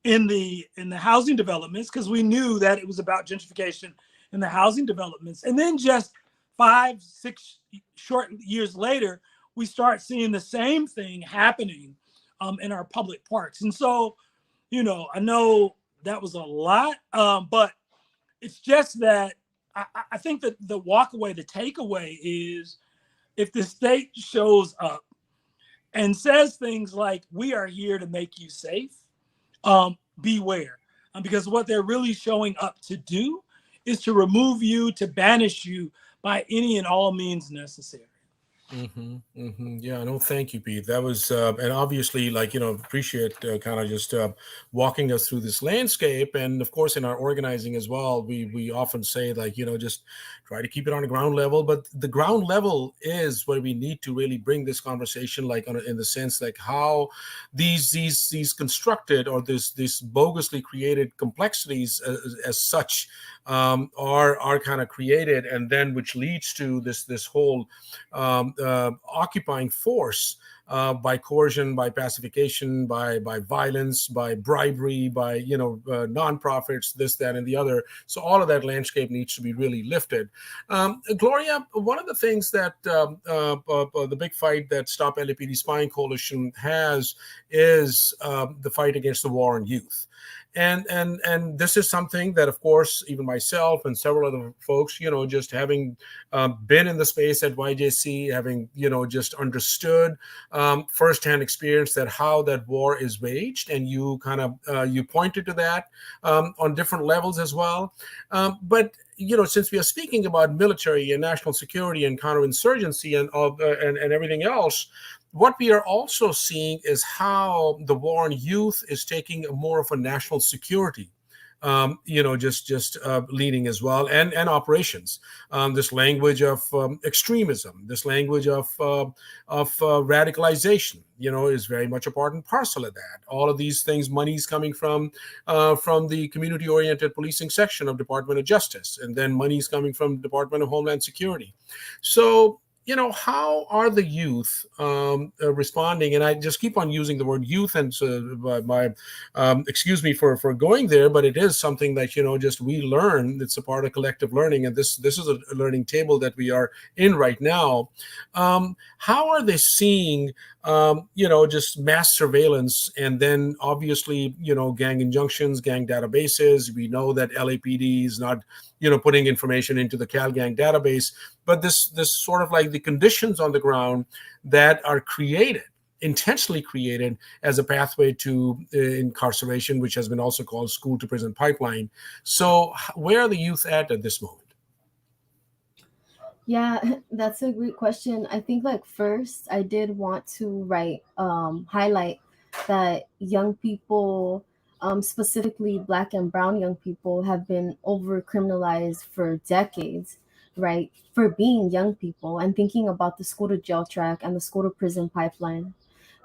in the housing developments because we knew that it was about gentrification in the housing developments. And then just 5-6 short years later, we start seeing the same thing happening in our public parks. And so, you know, I know that was a lot, but it's just that I think that the walkaway, the takeaway is if the state shows up and says things like, we are here to make you safe, beware. Because what they're really showing up to do is to remove you, to banish you by any and all means necessary. Yeah, no, thank you, Pete. That was, and obviously, like, you know, appreciate kind of just walking us through this landscape. And of course, in our organizing as well, we often say, like, you know, just try to keep it on the ground level. But the ground level is where we need to really bring this conversation, like, in the sense, like, how these constructed or this bogusly created complexities as such are kind of created, and then which leads to this whole occupying force by coercion, by pacification, by violence, by bribery, by, you know, nonprofits, this, that, and the other. So all of that landscape needs to be really lifted. Gloria, one of the things that the big fight that Stop LAPD Spying Coalition has is the fight against the war on youth. And this is something that, of course, even myself and several other folks, you know, just having been in the space at YJC, having, you know, just understood firsthand experience that how that war is waged, and you kind of you pointed to that on different levels as well. But you know, since we are speaking about military and national security and counterinsurgency and everything else, what we are also seeing is how the war on youth is taking more of a national security, you know, just leading as well, and operations. This language of extremism, this language of radicalization, you know, is very much a part and parcel of that. All of these things, money is coming from the community-oriented policing section of Department of Justice, and then money is coming from Department of Homeland Security. So, you know, how are the youth responding? And I just keep on using the word youth, and excuse me for going there, but it is something that, you know, just we learn. It's a part of collective learning, and this is a learning table that we are in right now. How are they seeing, you know, just mass surveillance, and then obviously, you know, gang injunctions, gang databases? We know that LAPD is not, you know, putting information into the CalGang database, but this sort of like the conditions on the ground that are created, intentionally created as a pathway to incarceration, which has been also called school to prison pipeline. So where are the youth at this moment? Yeah, that's a great question. I think, like, first I did want to highlight that young people, specifically Black and brown young people, have been over criminalized for decades, right? For being young people and thinking about the school to jail track and the school to prison pipeline.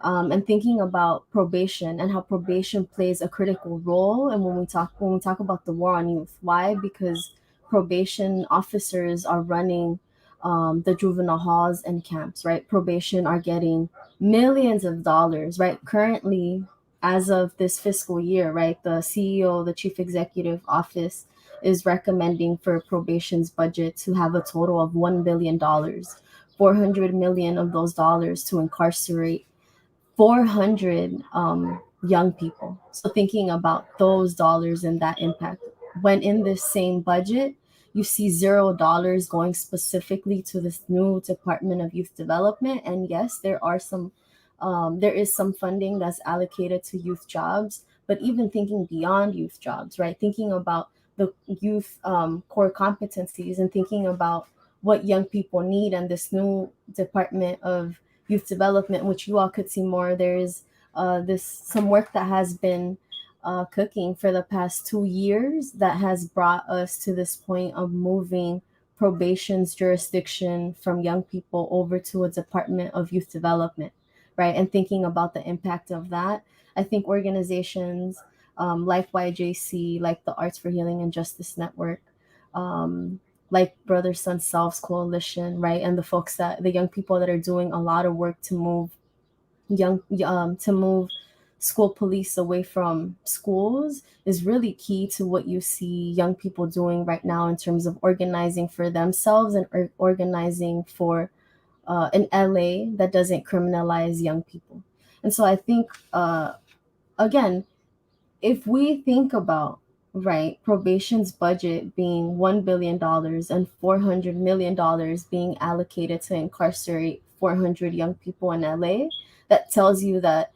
And thinking about probation and how probation plays a critical role. And when we talk about the war on youth, why? Because probation officers are running the juvenile halls and camps, right? Probation are getting millions of dollars, right? Currently, as of this fiscal year, right, the CEO, the Chief Executive Office, is recommending for probation's budget to have a total of $1 billion, 400 million of those dollars to incarcerate 400 young people. So thinking about those dollars and that impact, when in this same budget, you see $0 going specifically to this new Department of Youth Development. And yes, there is some funding that's allocated to youth jobs, but even thinking beyond youth jobs, right? Thinking about the youth core competencies and thinking about what young people need and this new Department of Youth Development, which you all could see more. There's some work that has been cooking for the past 2 years that has brought us to this point of moving probation's jurisdiction from young people over to a Department of Youth Development, right? And thinking about the impact of that, I think organizations like YJC, like the Arts for Healing and Justice Network, like Brother Son Selves Coalition, right? And the young people that are doing a lot of work to move school police away from schools is really key to what you see young people doing right now in terms of organizing for themselves and organizing for an LA that doesn't criminalize young people. And so I think, again, if we think about, right, probation's budget being $1 billion and $400 million being allocated to incarcerate 400 young people in LA, that tells you that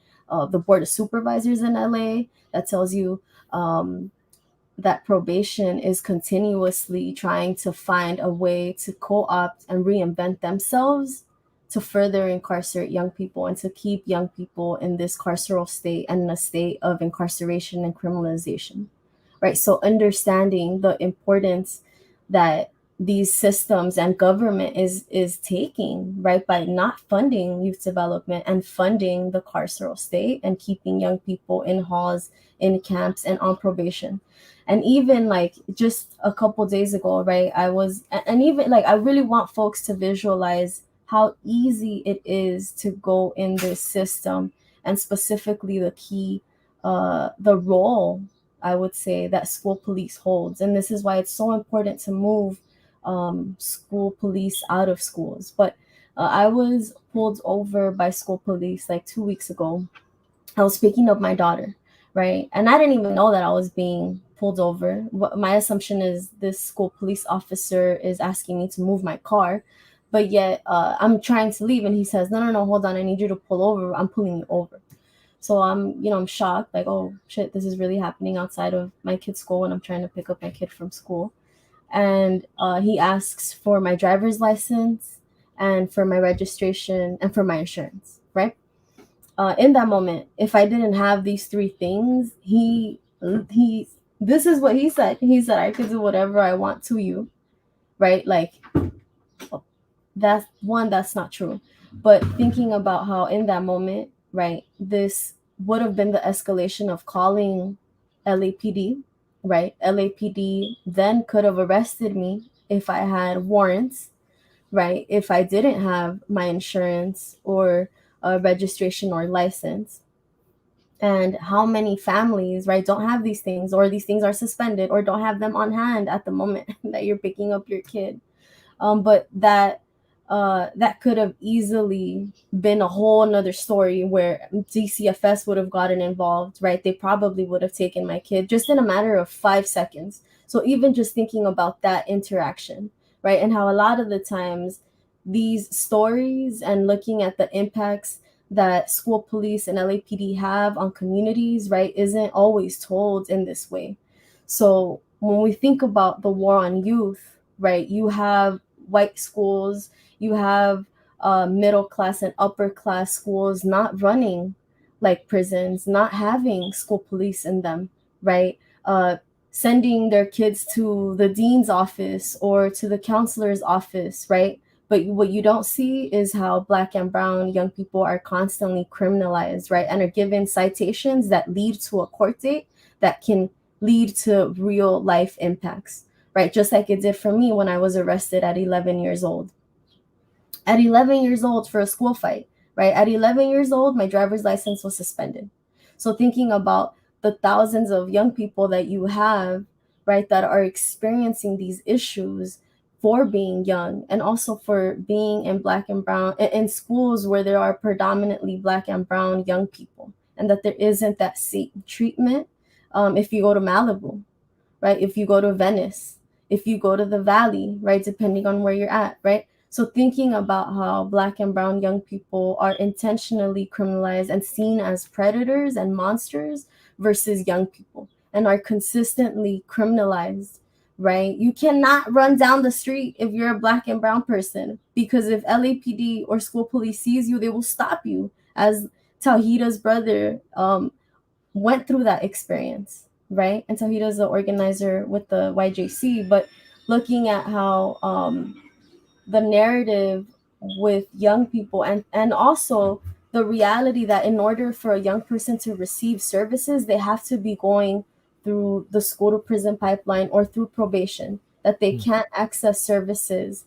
the Board of Supervisors in LA, that tells you that probation is continuously trying to find a way to co-opt and reinvent themselves to further incarcerate young people and to keep young people in this carceral state and in a state of incarceration and criminalization. Right. So understanding the importance that these systems and government is taking, right, by not funding youth development and funding the carceral state and keeping young people in halls, in camps, and on probation. And even like just a couple days ago, right, I really want folks to visualize how easy it is to go in this system, and specifically the role, I would say, that school police holds. And this is why it's so important to move school police out of schools. But I was pulled over by school police like 2 weeks ago. I was picking up my daughter, right? And I didn't even know that I was being pulled over. My assumption is this school police officer is asking me to move my car, but yet I'm trying to leave and he says, no, hold on, I need you to pull over. I'm pulling you over. So I'm shocked, like, oh shit, this is really happening outside of my kid's school when I'm trying to pick up my kid from school. And he asks for my driver's license and for my registration and for my insurance, right? In that moment, if I didn't have these three things, this is what he said. He said, I could do whatever I want to you, right? Like, that's not true. But thinking about how in that moment, right, this would have been the escalation of calling LAPD, right? LAPD then could have arrested me if I had warrants, right? If I didn't have my insurance or registration or license. And how many families, right, don't have these things, or these things are suspended, or don't have them on hand at the moment that you're picking up your kid. But that could have easily been a whole nother story where DCFS would have gotten involved, right? They probably would have taken my kid just in a matter of 5 seconds. So even just thinking about that interaction, right? And how a lot of the times these stories and looking at the impacts that school police and LAPD have on communities, right, isn't always told in this way. So when we think about the war on youth, right, you have white schools, you have middle class and upper class schools not running like prisons, not having school police in them, right? Sending their kids to the dean's office or to the counselor's office, right? But what you don't see is how Black and brown young people are constantly criminalized, right? And are given citations that lead to a court date that can lead to real life impacts, right? Just like it did for me when I was arrested at 11 years old. At 11 years old for a school fight, right? At 11 years old, my driver's license was suspended. So thinking about the thousands of young people that you have, right, that are experiencing these issues for being young, and also for being in Black and brown in schools where there are predominantly Black and brown young people, and that there isn't that same treatment. If you go to Malibu, right? If you go to Venice, if you go to the Valley, right? Depending on where you're at, right? So thinking about how Black and brown young people are intentionally criminalized and seen as predators and monsters versus young people, and are consistently criminalized, right? You cannot run down the street if you're a Black and brown person, because if LAPD or school police sees you, they will stop you, as Tawhida's brother went through that experience, right? And Tawhida is the organizer with the YJC, but looking at how the narrative with young people, and also the reality that in order for a young person to receive services, they have to be going through the school to prison pipeline or through probation, that they can't access services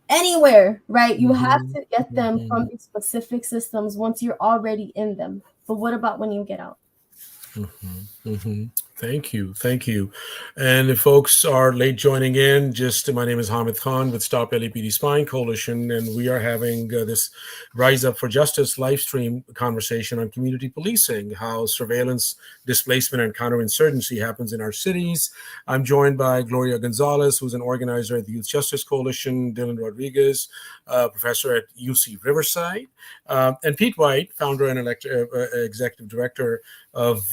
anywhere, right? You have to get them from these specific systems once you're already in them. But what about when you get out? Thank you. Thank you. And if folks are late joining in, my name is Hamid Khan with Stop LAPD Spying Coalition, and we are having this Rise Up for Justice live stream conversation on community policing, how surveillance, displacement, and counterinsurgency happens in our cities. I'm joined by Gloria Gonzalez, who's an organizer at the Youth Justice Coalition, Dylan Rodriguez, professor at UC Riverside, and Pete White, founder and executive director of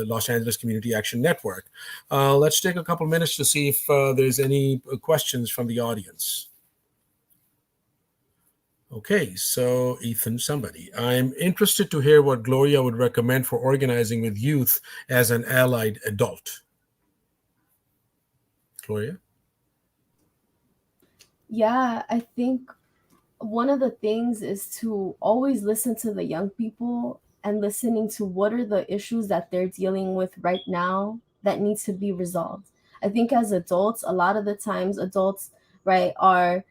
Los Angeles Community Action Network. Let's take a couple minutes to see if there's any questions from the audience. Okay, so Ethan, I'm interested to hear what Gloria would recommend for organizing with youth as an allied adult. Gloria? Yeah, I think one of the things is to always listen to the young people, and listening to what are the issues that they're dealing with right now that needs to be resolved. I think as adults, a lot of the times adults, right, are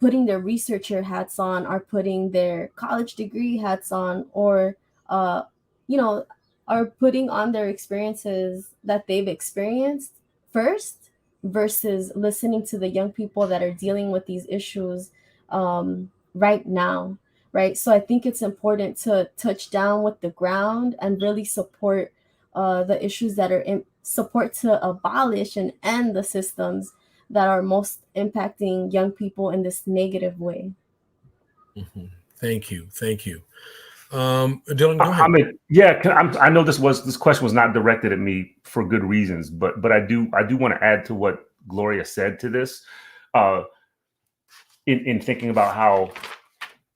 putting their researcher hats on, are putting their college degree hats on, or, are putting on their experiences that they've experienced first, versus listening to the young people that are dealing with these issues right now. Right. So I think it's important to touch down with the ground and really support the issues that are support to abolish and end the systems that are most impacting young people in this negative way. Thank you. Thank you. Dylan, go ahead. I know this question was not directed at me for good reasons, but I do want to add to what Gloria said to this in thinking about how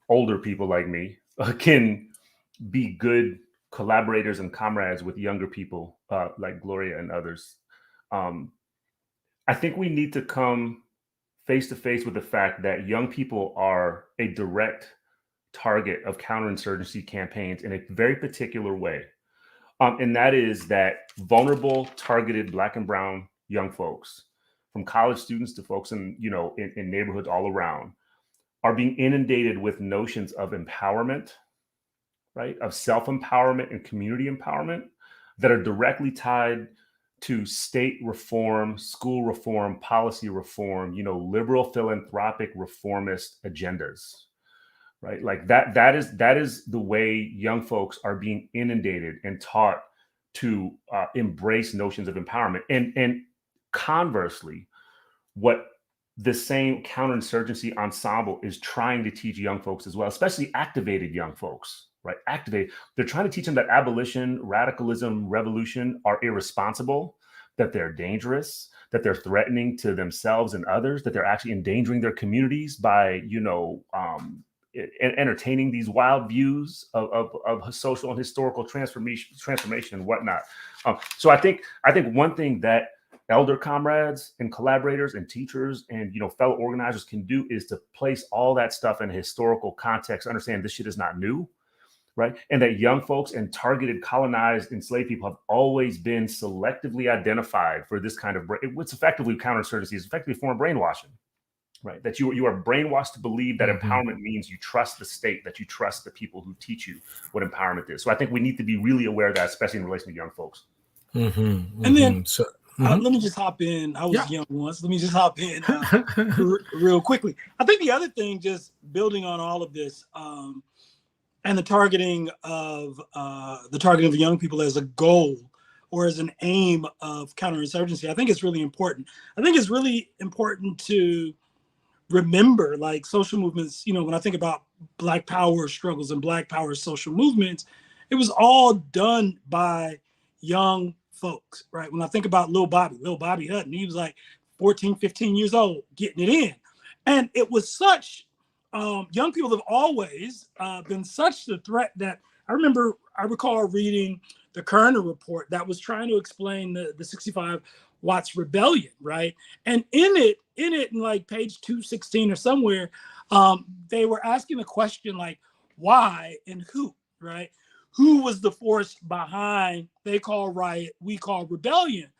older people like me can be good collaborators and comrades with younger people like Gloria and others. I think we need to come face to face with the fact that young people are a direct target of counterinsurgency campaigns in a very particular way. And that is that vulnerable, targeted Black and brown young folks, from college students to folks in neighborhoods all around, are being inundated with notions of empowerment, right? Of self-empowerment and community empowerment that are directly tied to state reform, school reform, policy reform, liberal philanthropic reformist agendas, right? Like that is the way young folks are being inundated and taught to embrace notions of empowerment. And conversely, what the same counterinsurgency ensemble is trying to teach young folks as well, especially activated young folks, right? They're trying to teach them that abolition, radicalism, revolution are irresponsible, that they're dangerous, that they're threatening to themselves and others, that they're actually endangering their communities by, entertaining these wild views of social and historical transformation and whatnot. So I think one thing that elder comrades and collaborators and teachers and fellow organizers can do is to place all that stuff in historical context, understand this shit is not new, right? And that young folks and targeted, colonized, enslaved people have always been selectively identified for this kind of, it's effectively counterinsurgency, it's effectively a form of brainwashing, right? That you are brainwashed to believe that empowerment means you trust the state, that you trust the people who teach you what empowerment is. So I think we need to be really aware of that, especially in relation to young folks. And then let me just hop in. I was young once. Let me just hop in real quickly. I think the other thing, just building on all of this, and the targeting of young people as a goal or as an aim of counterinsurgency, I think it's really important. I think it's really important to remember, like, social movements, when I think about Black Power struggles and Black Power social movements, it was all done by young folks, right? When I think about Lil Bobby Hutton, he was like 14, 15 years old, getting it in. And it was such, young people have always been such the threat that I recall reading the Kerner report that was trying to explain the 65 Watts rebellion, right? And in it, in like page 216 or somewhere, they were asking the question like, why and who, right? Who was the force behind, they call riot, we call rebellion?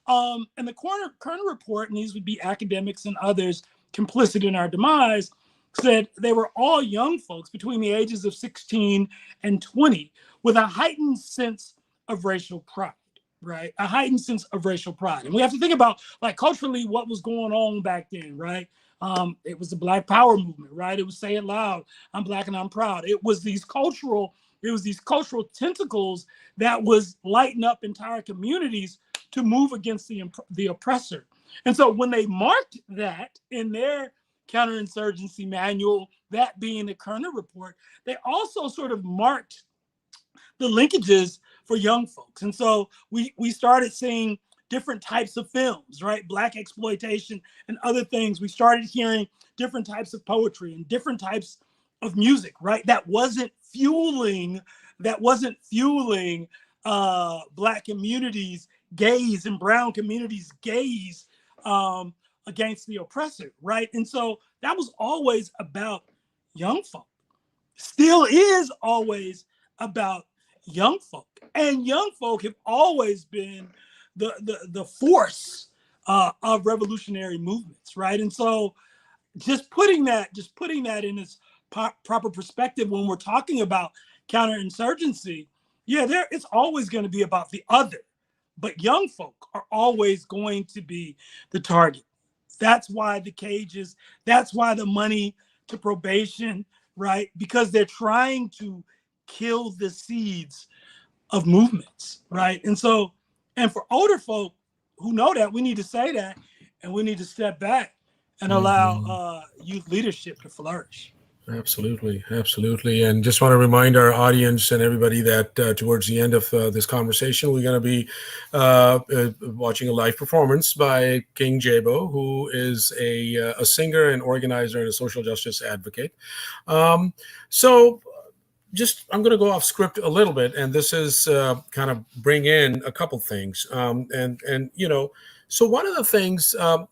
And the Kerner report, and these would be academics and others complicit in our demise, said they were all young folks between the ages of 16 and 20 with a heightened sense of racial pride, right? A heightened sense of racial pride. And we have to think about, like, culturally what was going on back then, right? It was the Black Power movement, right? It was say it loud, I'm Black and I'm proud. It was these cultural tentacles that was lighting up entire communities to move against the oppressor. And so when they marked that in their counterinsurgency manual, that being the Kerner report, they also sort of marked the linkages for young folks. And so we started seeing different types of films, right? Black exploitation and other things. We started hearing different types of poetry and different types of music, right? That wasn't fueling Black communities' gaze and brown communities' gaze against the oppressor, right? And so that was always about young folk. Still is always about young folk. And young folk have always been the force of revolutionary movements, right? And so just putting that in its proper perspective when we're talking about counterinsurgency, it's always going to be about the other, but young folk are always going to be the target. That's why the cages, that's why the money to probation, right? Because they're trying to kill the seeds of movements, right? And so, and for older folk who know that, we need to say that, and we need to step back and allow youth leadership to flourish. Absolutely. And just want to remind our audience and everybody that towards the end of this conversation, we're going to be watching a live performance by King Jabo, who is a singer and organizer and a social justice advocate. So just, I'm going to go off script a little bit, and this is kind of bring in a couple things. So one of the things, so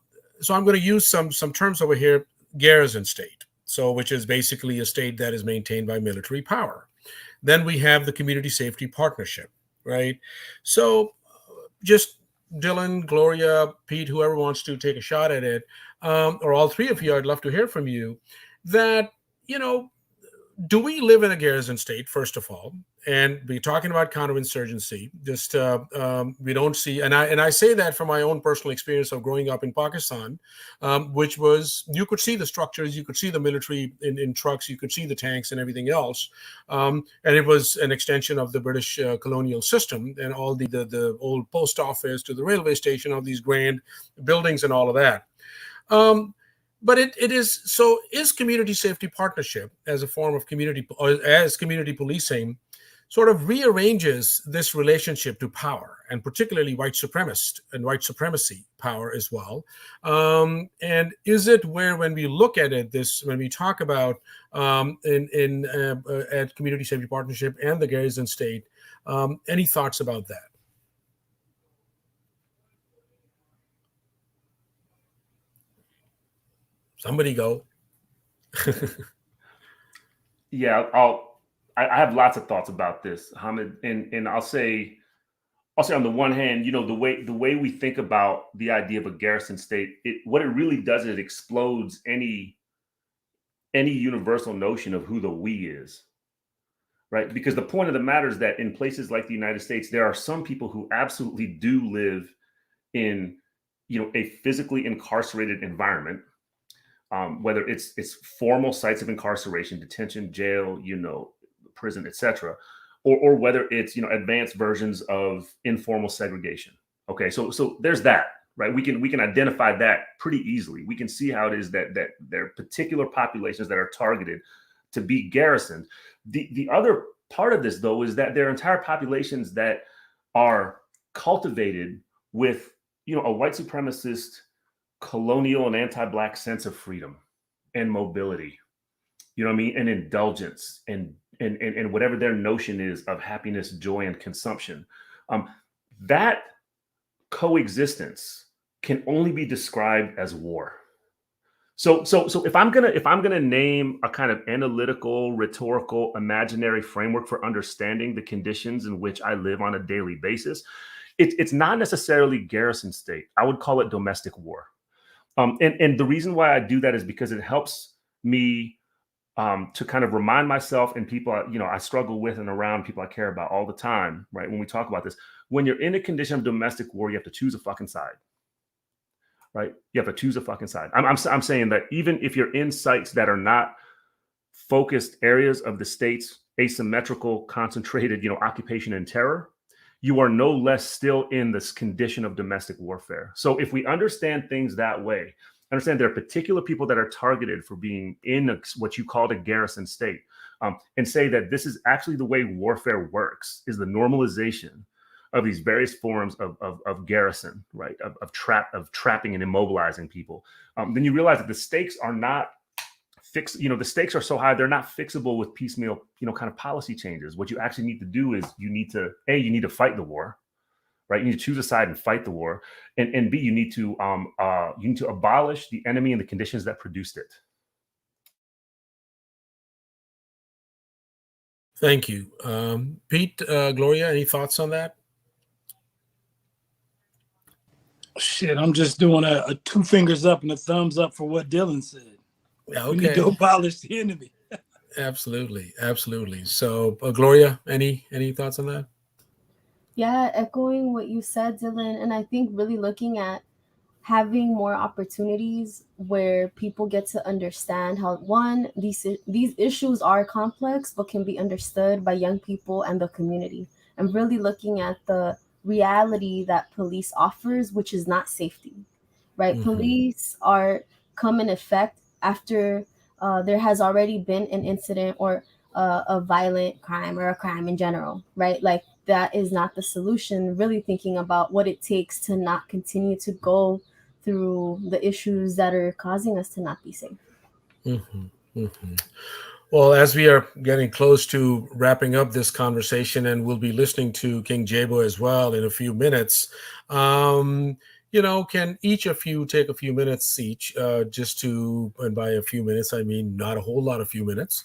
I'm going to use some terms over here, garrison state. So, which is basically a state that is maintained by military power. Then we have the community safety partnership, right? So just Dylan, Gloria, Pete, whoever wants to take a shot at it, or all three of you, I'd love to hear from you that, do we live in a garrison state, first of all? And we're talking about counterinsurgency. Just we don't see, and I say that from my own personal experience of growing up in Pakistan, which was, you could see the structures, you could see the military in trucks, you could see the tanks and everything else, and it was an extension of the British colonial system and all the old post office to the railway station, all these grand buildings and all of that. But is community safety partnership as a form of community, or as community policing, sort of rearranges this relationship to power, and particularly white supremacist and white supremacy power as well. And is it where, when we look at it, when we talk about at community safety partnership and the garrison state, any thoughts about that? Somebody go. Yeah, I have lots of thoughts about this, Hamid, and I'll say on the one hand, the way we think about the idea of a garrison state, what it really does is it explodes any universal notion of who the we is, right? Because the point of the matter is that in places like the United States, there are some people who absolutely do live in, a physically incarcerated environment, whether it's formal sites of incarceration, detention, jail, prison, etc., or whether it's advanced versions of informal segregation. Okay, so there's that, right? We can identify that pretty easily. We can see how it is that there are particular populations that are targeted to be garrisoned. The other part of this, though, is that there are entire populations that are cultivated with a white supremacist, colonial, and anti-Black sense of freedom and mobility. You know what I mean? And indulgence and whatever their notion is of happiness, joy, and consumption. That coexistence can only be described as war. So if I'm gonna name a kind of analytical, rhetorical, imaginary framework for understanding the conditions in which I live on a daily basis, it's not necessarily garrison state. I would call it domestic war. And the reason why I do that is because it helps me to kind of remind myself and people, I struggle with and around, people I care about all the time, right? When we talk about this, when you're in a condition of domestic war, you have to choose a fucking side, right? You have to choose a fucking side. I'm saying that even if you're in sites that are not focused areas of the state's asymmetrical, concentrated, occupation and terror, you are no less still in this condition of domestic warfare. So if we understand things that way, understand there are particular people that are targeted for being in what you called a garrison state, and say that this is actually the way warfare works, is the normalization of these various forms of garrison, right? Of trapping and immobilizing people. Then you realize that the stakes are not fixed. The stakes are so high, they're not fixable with piecemeal, kind of policy changes. What you actually need to do is you need to fight the war. Right, you need to choose a side and fight the war, and B, you need to abolish the enemy and the conditions that produced it. Thank you, Pete. Gloria, any thoughts on that? Shit, I'm just doing a 2 fingers up and a thumbs up for what Dylan said. Okay. We need to abolish the enemy. Absolutely. So, Gloria, any thoughts on that? Yeah, echoing what you said, Dylan, and I think really looking at having more opportunities where people get to understand how, one, these issues are complex but can be understood by young people and the community, and really looking at the reality that police offers, which is not safety, right? Mm-hmm. Police come in effect after there has already been an incident or a violent crime or a crime in general, right? Like, that is not the solution. Really thinking about what it takes to not continue to go through the issues that are causing us to not be safe. Mm-hmm. Mm-hmm. Well, as we are getting close to wrapping up this conversation, and we'll be listening to King Jabo as well in a few minutes, can each of you take a few minutes each, just to, and by a few minutes, I mean not a whole lot of few minutes,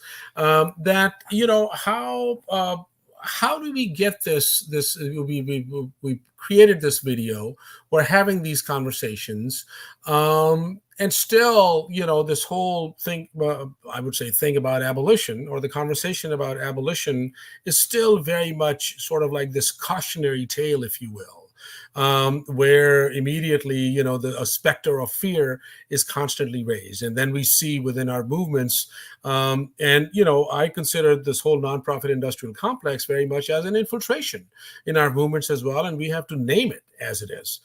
how do we get this? We created this video. We're having these conversations, and still, this whole thing, I would say, thing about abolition, or the conversation about abolition, is still very much sort of like this cautionary tale, if you will. Where immediately, a specter of fear is constantly raised. And then we see within our movements, I consider this whole nonprofit industrial complex very much as an infiltration in our movements as well. And we have to name it as it is,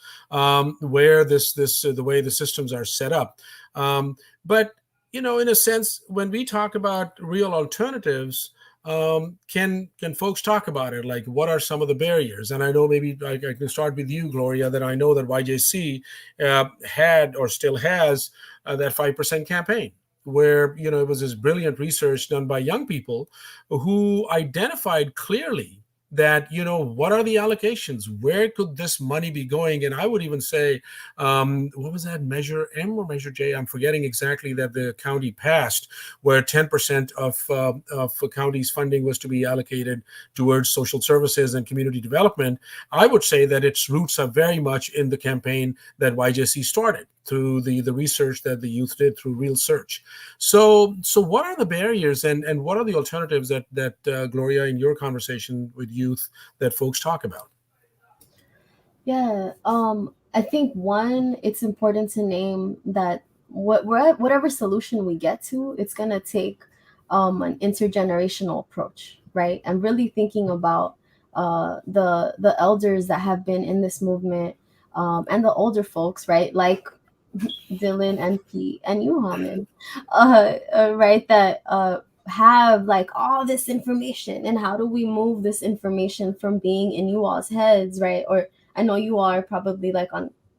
where the way the systems are set up. But, in a sense, when we talk about real alternatives, can folks talk about it? Like, what are some of the barriers? And I know maybe I can start with you, Gloria, that I know that YJC had or still has that 5% campaign, where, it was this brilliant research done by young people who identified clearly that, what are the allocations? Where could this money be going? And I would even say, what was that, Measure M or Measure J? I'm forgetting exactly, that the county passed, where 10% of the county's funding was to be allocated towards social services and community development. I would say that its roots are very much in the campaign that YJC started, through the research that the youth did through Real Search. So what are the barriers, and what are the alternatives that Gloria, in your conversation with youth, that folks talk about? Yeah, I think one, it's important to name that whatever solution we get to, it's gonna take an intergenerational approach, right? And really thinking about the elders that have been in this movement, and the older folks, right? Like Dylan and Pete and you, Hamid, right? That have like all this information, and how do we move this information from being in you all's heads, right? Or I know you are probably like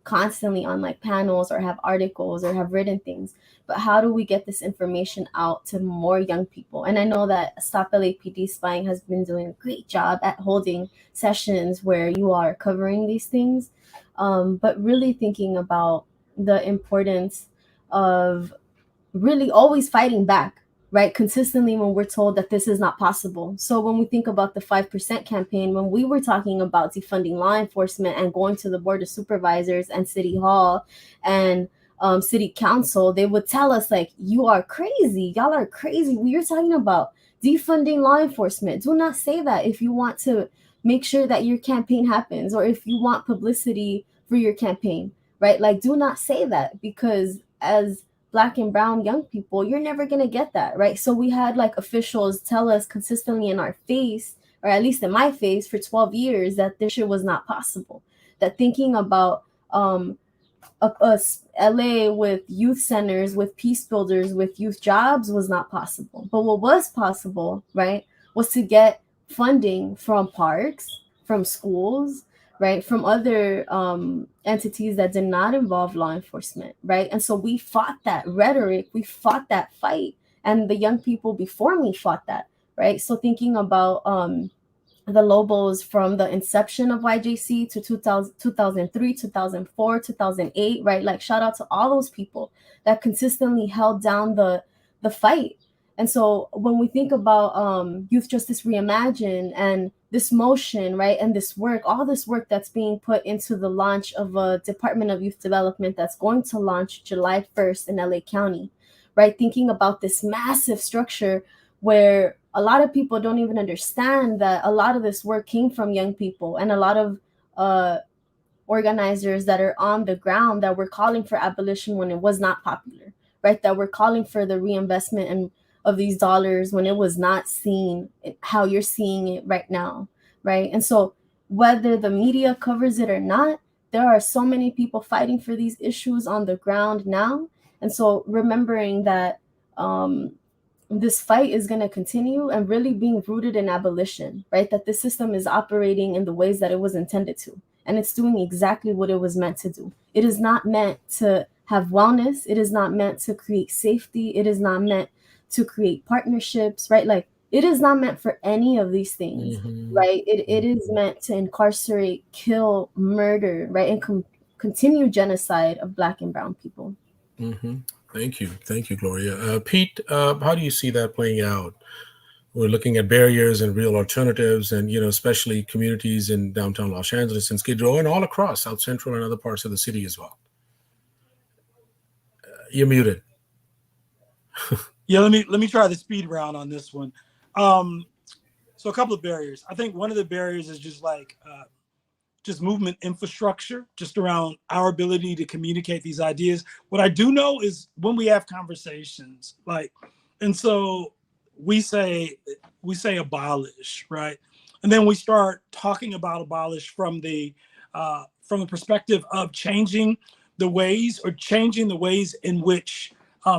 constantly on like panels, or have articles, or have written things, but how do we get this information out to more young people? And I know that Stop LAPD Spying has been doing a great job at holding sessions where you are covering these things, but really thinking about the importance of really always fighting back, right? Consistently, when we're told that this is not possible. So when we think about the 5% campaign, when we were talking about defunding law enforcement and going to the board of supervisors and city hall and city council, they would tell us like, you are crazy, y'all are crazy. We are talking about defunding law enforcement. Do not say that if you want to make sure that your campaign happens, or if you want publicity for your campaign, right? Like, do not say that, because as Black and brown young people, you're never going to get that, right? So we had like officials tell us consistently in our face, or at least in my face, for 12 years, that this shit was not possible. That thinking about LA with youth centers, with peace builders, with youth jobs was not possible. But what was possible, right, was to get funding from parks, from schools, right, from other entities that did not involve law enforcement, right? And so we fought that rhetoric, we fought that fight, and the young people before me fought that, right? So thinking about the Lobos from the inception of YJC to 2003, 2004, 2008, right? Like, shout out to all those people that consistently held down the fight. And so when we think about Youth Justice Reimagined and this motion, right, and this work, all this work that's being put into the launch of a Department of Youth Development that's going to launch July 1st in LA County, right? Thinking about this massive structure where a lot of people don't even understand that a lot of this work came from young people, and a lot of organizers that are on the ground that were calling for abolition when it was not popular, right? That were calling for the reinvestment and of these dollars when it was not seen how you're seeing it right now, right? And so whether the media covers it or not, there are so many people fighting for these issues on the ground now. And so remembering that this fight is going to continue, and really being rooted in abolition, right? That the system is operating in the ways that it was intended to, and it's doing exactly what it was meant to do. It is not meant to have wellness. It is not meant to create safety. It is not meant to create partnerships, right? Like, it is not meant for any of these things, right? It is meant to incarcerate, kill, murder, right? And continue genocide of Black and brown people. Thank you, Gloria. Pete, how do you see that playing out? We're looking at barriers and real alternatives, and especially communities in downtown Los Angeles and Skid Row, and all across South Central and other parts of the city as well. You're muted. Yeah, let me try the speed round on this one. So a couple of barriers. I think one of the barriers is just like just movement infrastructure, just around our ability to communicate these ideas. What I do know is when we have conversations, and so we say abolish, right? And then we start talking about abolish from the perspective of changing the ways in which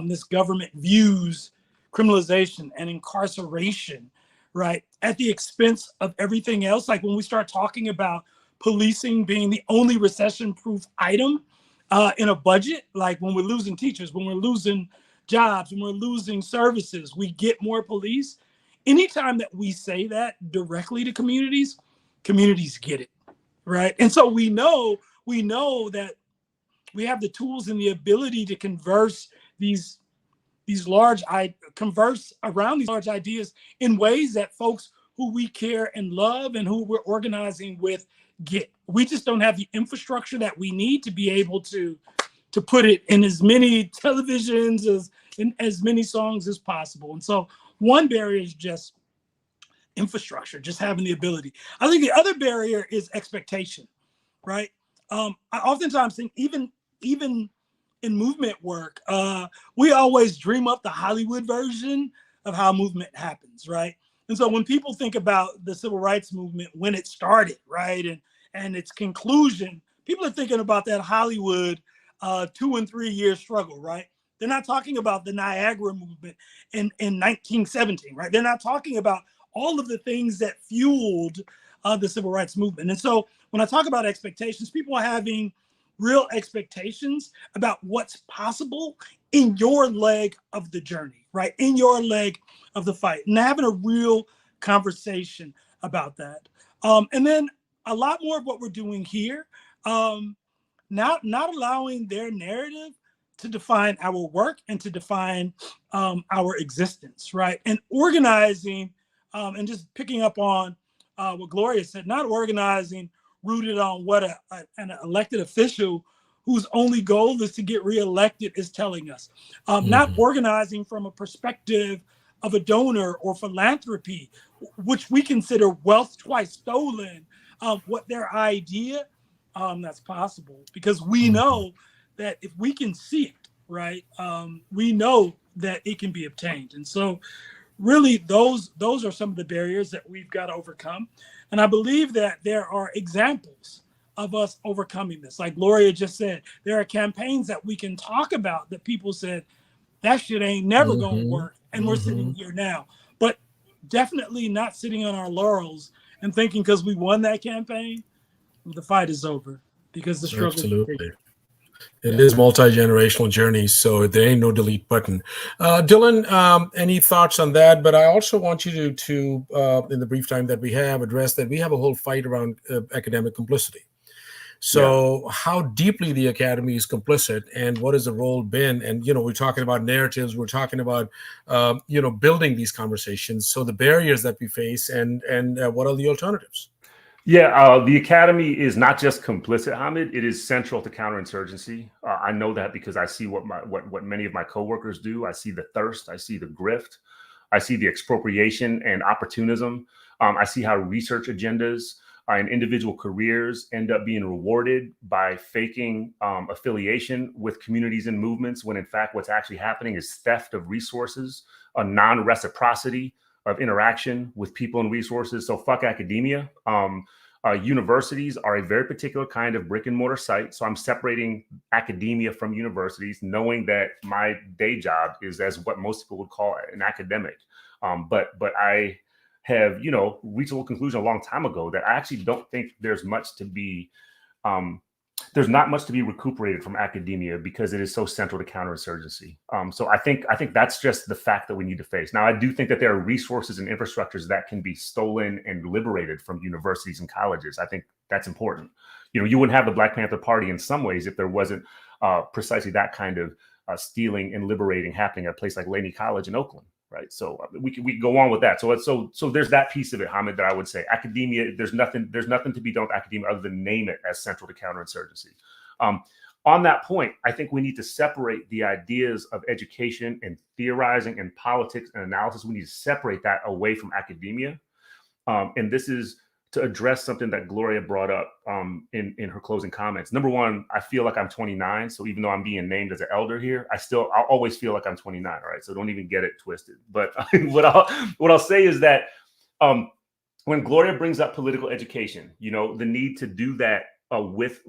this government views criminalization and incarceration, right, at the expense of everything else. Like when we start talking about policing being the only recession-proof item in a budget, like when we're losing teachers, when we're losing jobs, when we're losing services, we get more police. Anytime that we say that directly to communities, communities get it, right? And so we know that we have the tools and the ability to converse converse around these large ideas in ways that folks who we care and love and who we're organizing with get. We just don't have the infrastructure that we need to be able to put it in as many televisions as in as many songs as possible. And so one barrier is just infrastructure, just having the ability. I think the other barrier is expectation, right? I oftentimes think even in movement work, we always dream up the Hollywood version of how movement happens, right? And so when people think about the civil rights movement, when it started, right, and its conclusion, people are thinking about that Hollywood 2 and 3 year struggle, right? They're not talking about the Niagara movement in 1917, right? They're not talking about all of the things that fueled the civil rights movement. And so when I talk about expectations, people are having real expectations about what's possible in your leg of the journey, right? In your leg of the fight, and having a real conversation about that. And then a lot more of what we're doing here, not allowing their narrative to define our work and to define our existence, right? And organizing and just picking up on what Gloria said, not organizing rooted on what an elected official whose only goal is to get reelected is telling us. Not organizing from a perspective of a donor or philanthropy, which we consider wealth twice stolen, what their idea that's possible. Because we know that if we can see it, right, we know that it can be obtained. And so really those are some of the barriers that we've got to overcome. And I believe that there are examples of us overcoming this. Like Gloria just said, there are campaigns that we can talk about that people said, that shit ain't never gonna work. And we're sitting here now. But definitely not sitting on our laurels and thinking because we won that campaign, the fight is over. Because the struggle Absolutely. It is multi-generational journey, so there ain't no delete button. Dylan, any thoughts on that? But I also want you to in the brief time that we have, address that we have a whole fight around academic complicity. So how deeply the academy is complicit and what has the role been? And, we're talking about narratives, we're talking about, building these conversations. So the barriers that we face and what are the alternatives? Yeah, the academy is not just complicit, Hamid. It is central to counterinsurgency. I know that because I see what many of my coworkers do. I see the thirst. I see the grift. I see the expropriation and opportunism. I see how research agendas and individual careers end up being rewarded by faking affiliation with communities and movements, when in fact what's actually happening is theft of resources, a non-reciprocity of interaction with people and resources. So fuck academia. Universities are a very particular kind of brick and mortar site. So I'm separating academia from universities, knowing that my day job is as what most people would call an academic. But I have, reached a conclusion a long time ago that I actually don't think there's much to be, there's not much to be recuperated from academia because it is so central to counterinsurgency. So I think that's just the fact that we need to face. Now, I do think that there are resources and infrastructures that can be stolen and liberated from universities and colleges. I think that's important. You wouldn't have the Black Panther Party in some ways if there wasn't precisely that kind of stealing and liberating happening at a place like Laney College in Oakland. Right. So we can go on with that. So there's that piece of it, Hamid, that I would say academia, there's nothing to be done with academia other than name it as central to counterinsurgency. On that point, I think we need to separate the ideas of education and theorizing and politics and analysis. We need to separate that away from academia. And this is to address something that Gloria brought up in her closing comments. Number one, I feel like I'm 29. So even though I'm being named as an elder here, I'll always feel like I'm 29. All right. So don't even get it twisted. But what I'll say is that when Gloria brings up political education, the need to do that with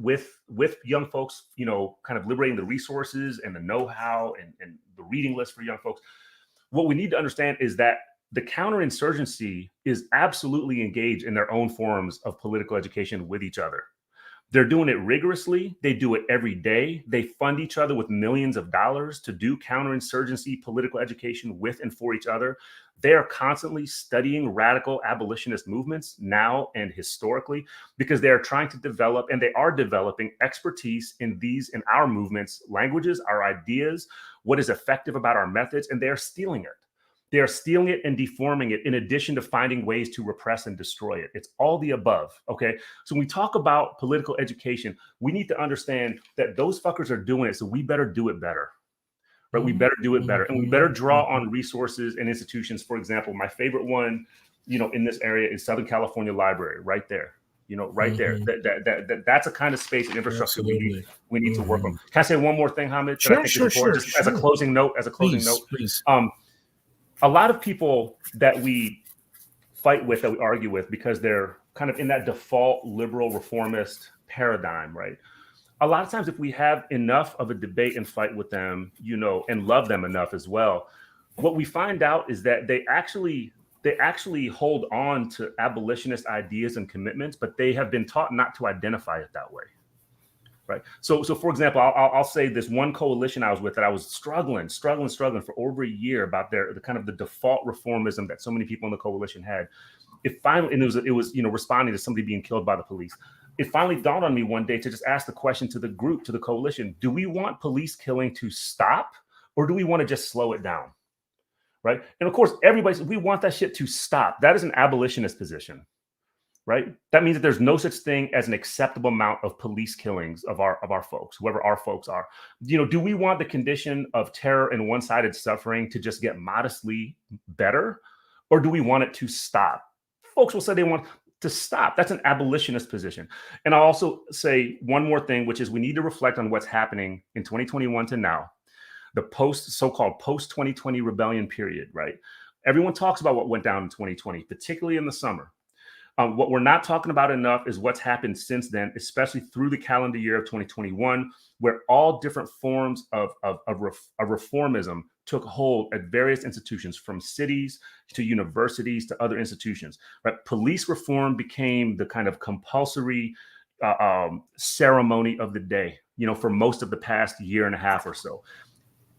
young folks, kind of liberating the resources and the know-how and the reading list for young folks. What we need to understand is that the counterinsurgency is absolutely engaged in their own forms of political education with each other. They're doing it rigorously. They do it every day. They fund each other with millions of dollars to do counterinsurgency political education with and for each other. They are constantly studying radical abolitionist movements now and historically, because they are trying to develop, and they are developing, expertise in our movements, languages, our ideas, what is effective about our methods, and they are stealing it. They are stealing it and deforming it, in addition to finding ways to repress and destroy it. It's all the above, okay? So when we talk about political education, we need to understand that those fuckers are doing it, so we better do it better, right? We better do it better, and we better draw on resources and institutions. For example, my favorite one, in this area is Southern California Library, right there. Right there. That's a kind of space and infrastructure we need to work on. Can I say one more thing, Hamid? Sure, Just as a closing note. Please. A lot of people that we fight with, that we argue with, because they're kind of in that default liberal reformist paradigm, right? A lot of times, if we have enough of a debate and fight with them, and love them enough as well, what we find out is that they actually hold on to abolitionist ideas and commitments, but they have been taught not to identify it that way. Right. So for example, I'll say this one coalition I was with that I was struggling for over a year about the kind of the default reformism that so many people in the coalition had. It finally, and it was responding to somebody being killed by the police. It finally dawned on me one day to just ask the question to the group, to the coalition: do we want police killing to stop, or do we want to just slow it down? Right. And of course, everybody says we want that shit to stop. That is an abolitionist position. Right. That means that there's no such thing as an acceptable amount of police killings of our folks, whoever our folks are. Do we want the condition of terror and one-sided suffering to just get modestly better, or do we want it to stop? Folks will say they want to stop. That's an abolitionist position. And I'll also say one more thing, which is we need to reflect on what's happening in 2021 to now, the so-called post-2020 rebellion period. Right. Everyone talks about what went down in 2020, particularly in the summer. What we're not talking about enough is what's happened since then, especially through the calendar year of 2021, where all different forms of reformism took hold at various institutions, from cities to universities to other institutions. Right? Police reform became the kind of compulsory ceremony of the day, for most of the past year and a half or so.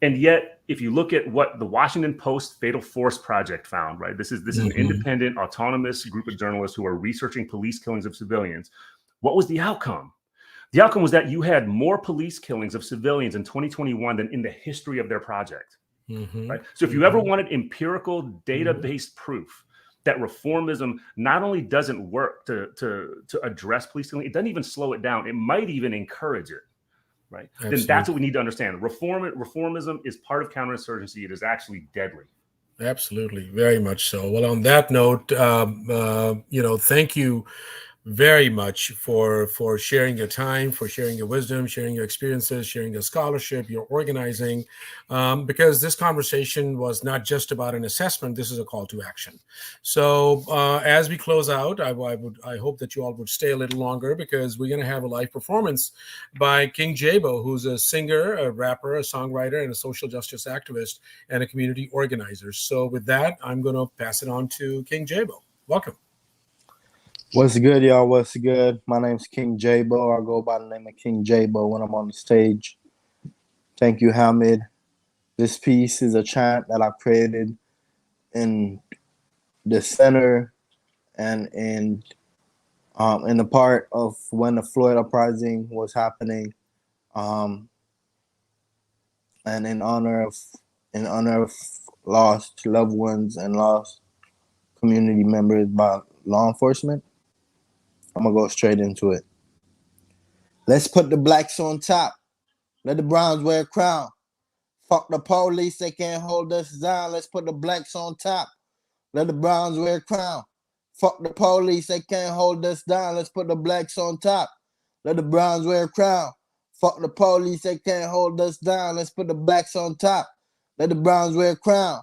And yet, if you look at what the Washington Post Fatal Force Project found, right? This is an independent, autonomous group of journalists who are researching police killings of civilians. What was the outcome? The outcome was that you had more police killings of civilians in 2021 than in the history of their project. Right? So if you ever wanted empirical, data-based proof that reformism not only doesn't work to address police killing, it doesn't even slow it down. It might even encourage it. Right. Absolutely. Then that's what we need to understand. Reformism is part of counterinsurgency. It is actually deadly. Absolutely. Very much so. Well, on that note, thank you very much for sharing your time, for sharing your wisdom, sharing your experiences, sharing your scholarship, your organizing, because this conversation was not just about an assessment. This is a call to action. So as we close out, I hope that you all would stay a little longer, because we're going to have a live performance by King Jabo, who's a singer, a rapper, a songwriter, and a social justice activist and a community organizer. So with that, I'm going to pass it on to King Jabo. Welcome. What's good, y'all? What's good? My name's King Jabo. I go by the name of King Jabo when I'm on the stage. Thank you, Hamid. This piece is a chant that I created in the center and in the part of when the Floyd uprising was happening, and in honor of lost loved ones and lost community members by law enforcement. I'm gonna go straight into it. Let's put the blacks on top. Let the browns wear a crown. Fuck the police, they can't hold us down. Let's put the blacks on top. Let the browns wear a crown. Fuck the police, they can't hold us down. Let's put the blacks on top. Let the browns wear a crown. Fuck the police, they can't hold us down. Let's put the blacks on top. Let the browns wear a crown.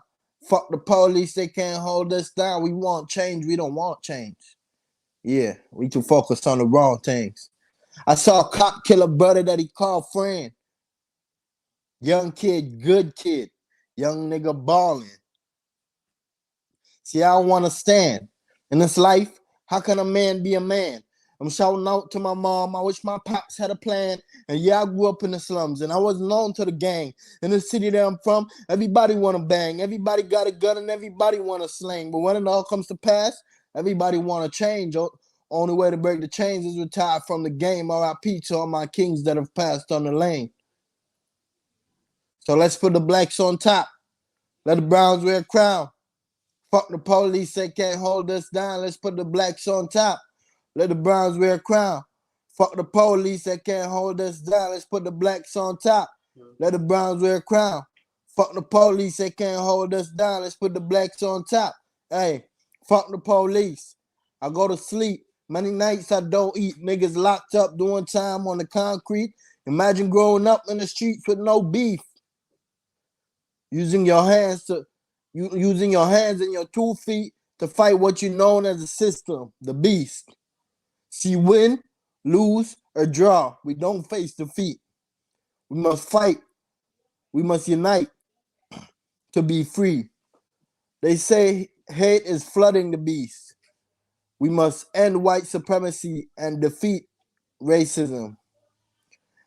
Fuck the police, they can't hold us down. We want change, we don't want change. Yeah, we too focused on the wrong things. I saw a cop kill a brother that he called friend. Young kid, good kid. Young nigga balling. See, I don't want to stand. In this life, how can a man be a man? I'm shouting out to my mom. I wish my pops had a plan. And yeah, I grew up in the slums and I wasn't known to the gang. In the city that I'm from, everybody want to bang. Everybody got a gun and everybody want to sling. But when it all comes to pass, everybody want to change. Only way to break the chains is retire from the game. R.I.P. to all my kings that have passed on the lane. So let's put the blacks on top. Let the browns wear a crown. Fuck the police, they can't hold us down. Let's put the blacks on top. Let the browns wear a crown. Fuck the police, they can't hold us down. Let's put the blacks on top. Let the browns wear a crown. Fuck the police, they can't hold us down. Let's put the blacks on top. Hey, fuck the police. I go to sleep. Many nights I don't eat. Niggas locked up doing time on the concrete. Imagine growing up in the streets with no beef. Using your hands and your 2 feet to fight what you know as a system, the beast. See, win, lose, or draw, we don't face defeat. We must fight. We must unite to be free. They say hate is flooding the beast. We must end white supremacy and defeat racism.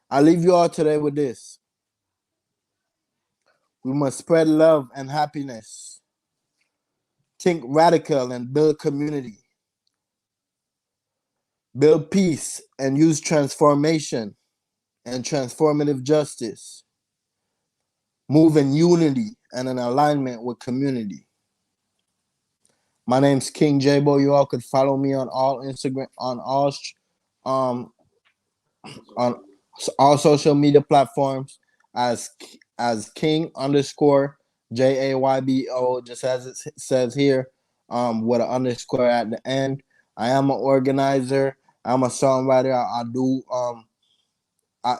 I leave you all today with this. We must spread love and happiness. Think radical and build community. Build peace and use transformation and transformative justice. Move in unity and in alignment with community. My name's King J-Bo. You all could follow me on all Instagram, on all social media platforms as King_JAYBO, just as it says here, with an underscore at the end. I am an organizer. I'm a songwriter. I do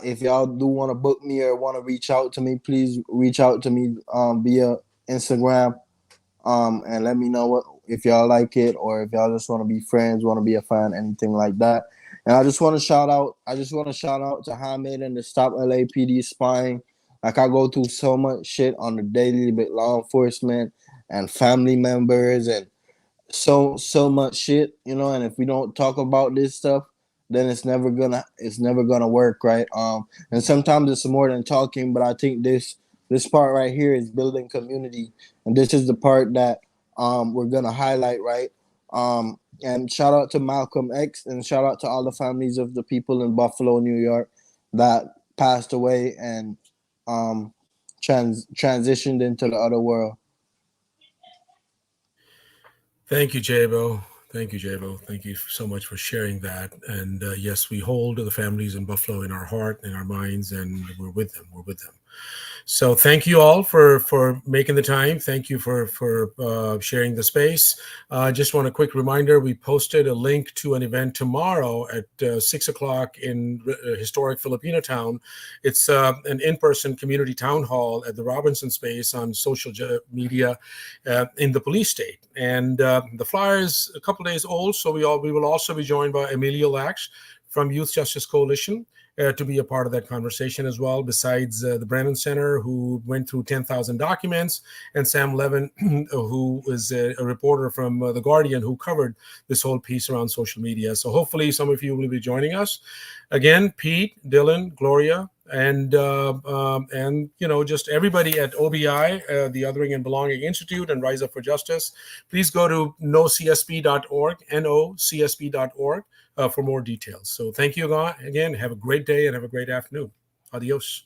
if y'all do want to book me or want to reach out to me, please reach out to me via Instagram and let me know if y'all like it or if y'all just want to be friends, want to be a fan, anything like that. And I just want to shout out to Hamid and the Stop LAPD Spying. Like, I go through so much shit on the daily with law enforcement and family members and so much shit, you know, and if we don't talk about this stuff, then it's never gonna work, right? And sometimes it's more than talking, but I think this part right here is building community, and this is the part that we're gonna highlight, right? And shout out to Malcolm X and shout out to all the families of the people in Buffalo, New York that passed away and transitioned into the other world. Thank you, J-Bo. Thank you, J-Bo. Thank you so much for sharing that. And yes, we hold the families in Buffalo in our heart, in our minds, and we're with them. We're with them. So thank you all for making the time. Thank you for sharing the space. Just want a quick reminder, we posted a link to an event tomorrow at 6 o'clock in historic Filipino town. It's an in-person community town hall at the Robinson space on social media in the police state. And the flyer is a couple days old, so we will also be joined by Emilio Lax from Youth Justice Coalition. To be a part of that conversation as well, besides the Brennan Center, who went through 10,000 documents, and Sam Levin, who is a reporter from The Guardian, who covered this whole piece around social media. So hopefully some of you will be joining us. Again, Pete, Dylan, Gloria, and you know, just everybody at OBI, the Othering and Belonging Institute, and Rise Up for Justice. Please go to nocsb.org, nocsb.org, for more details. So thank you again. Have a great day and have a great afternoon. Adios.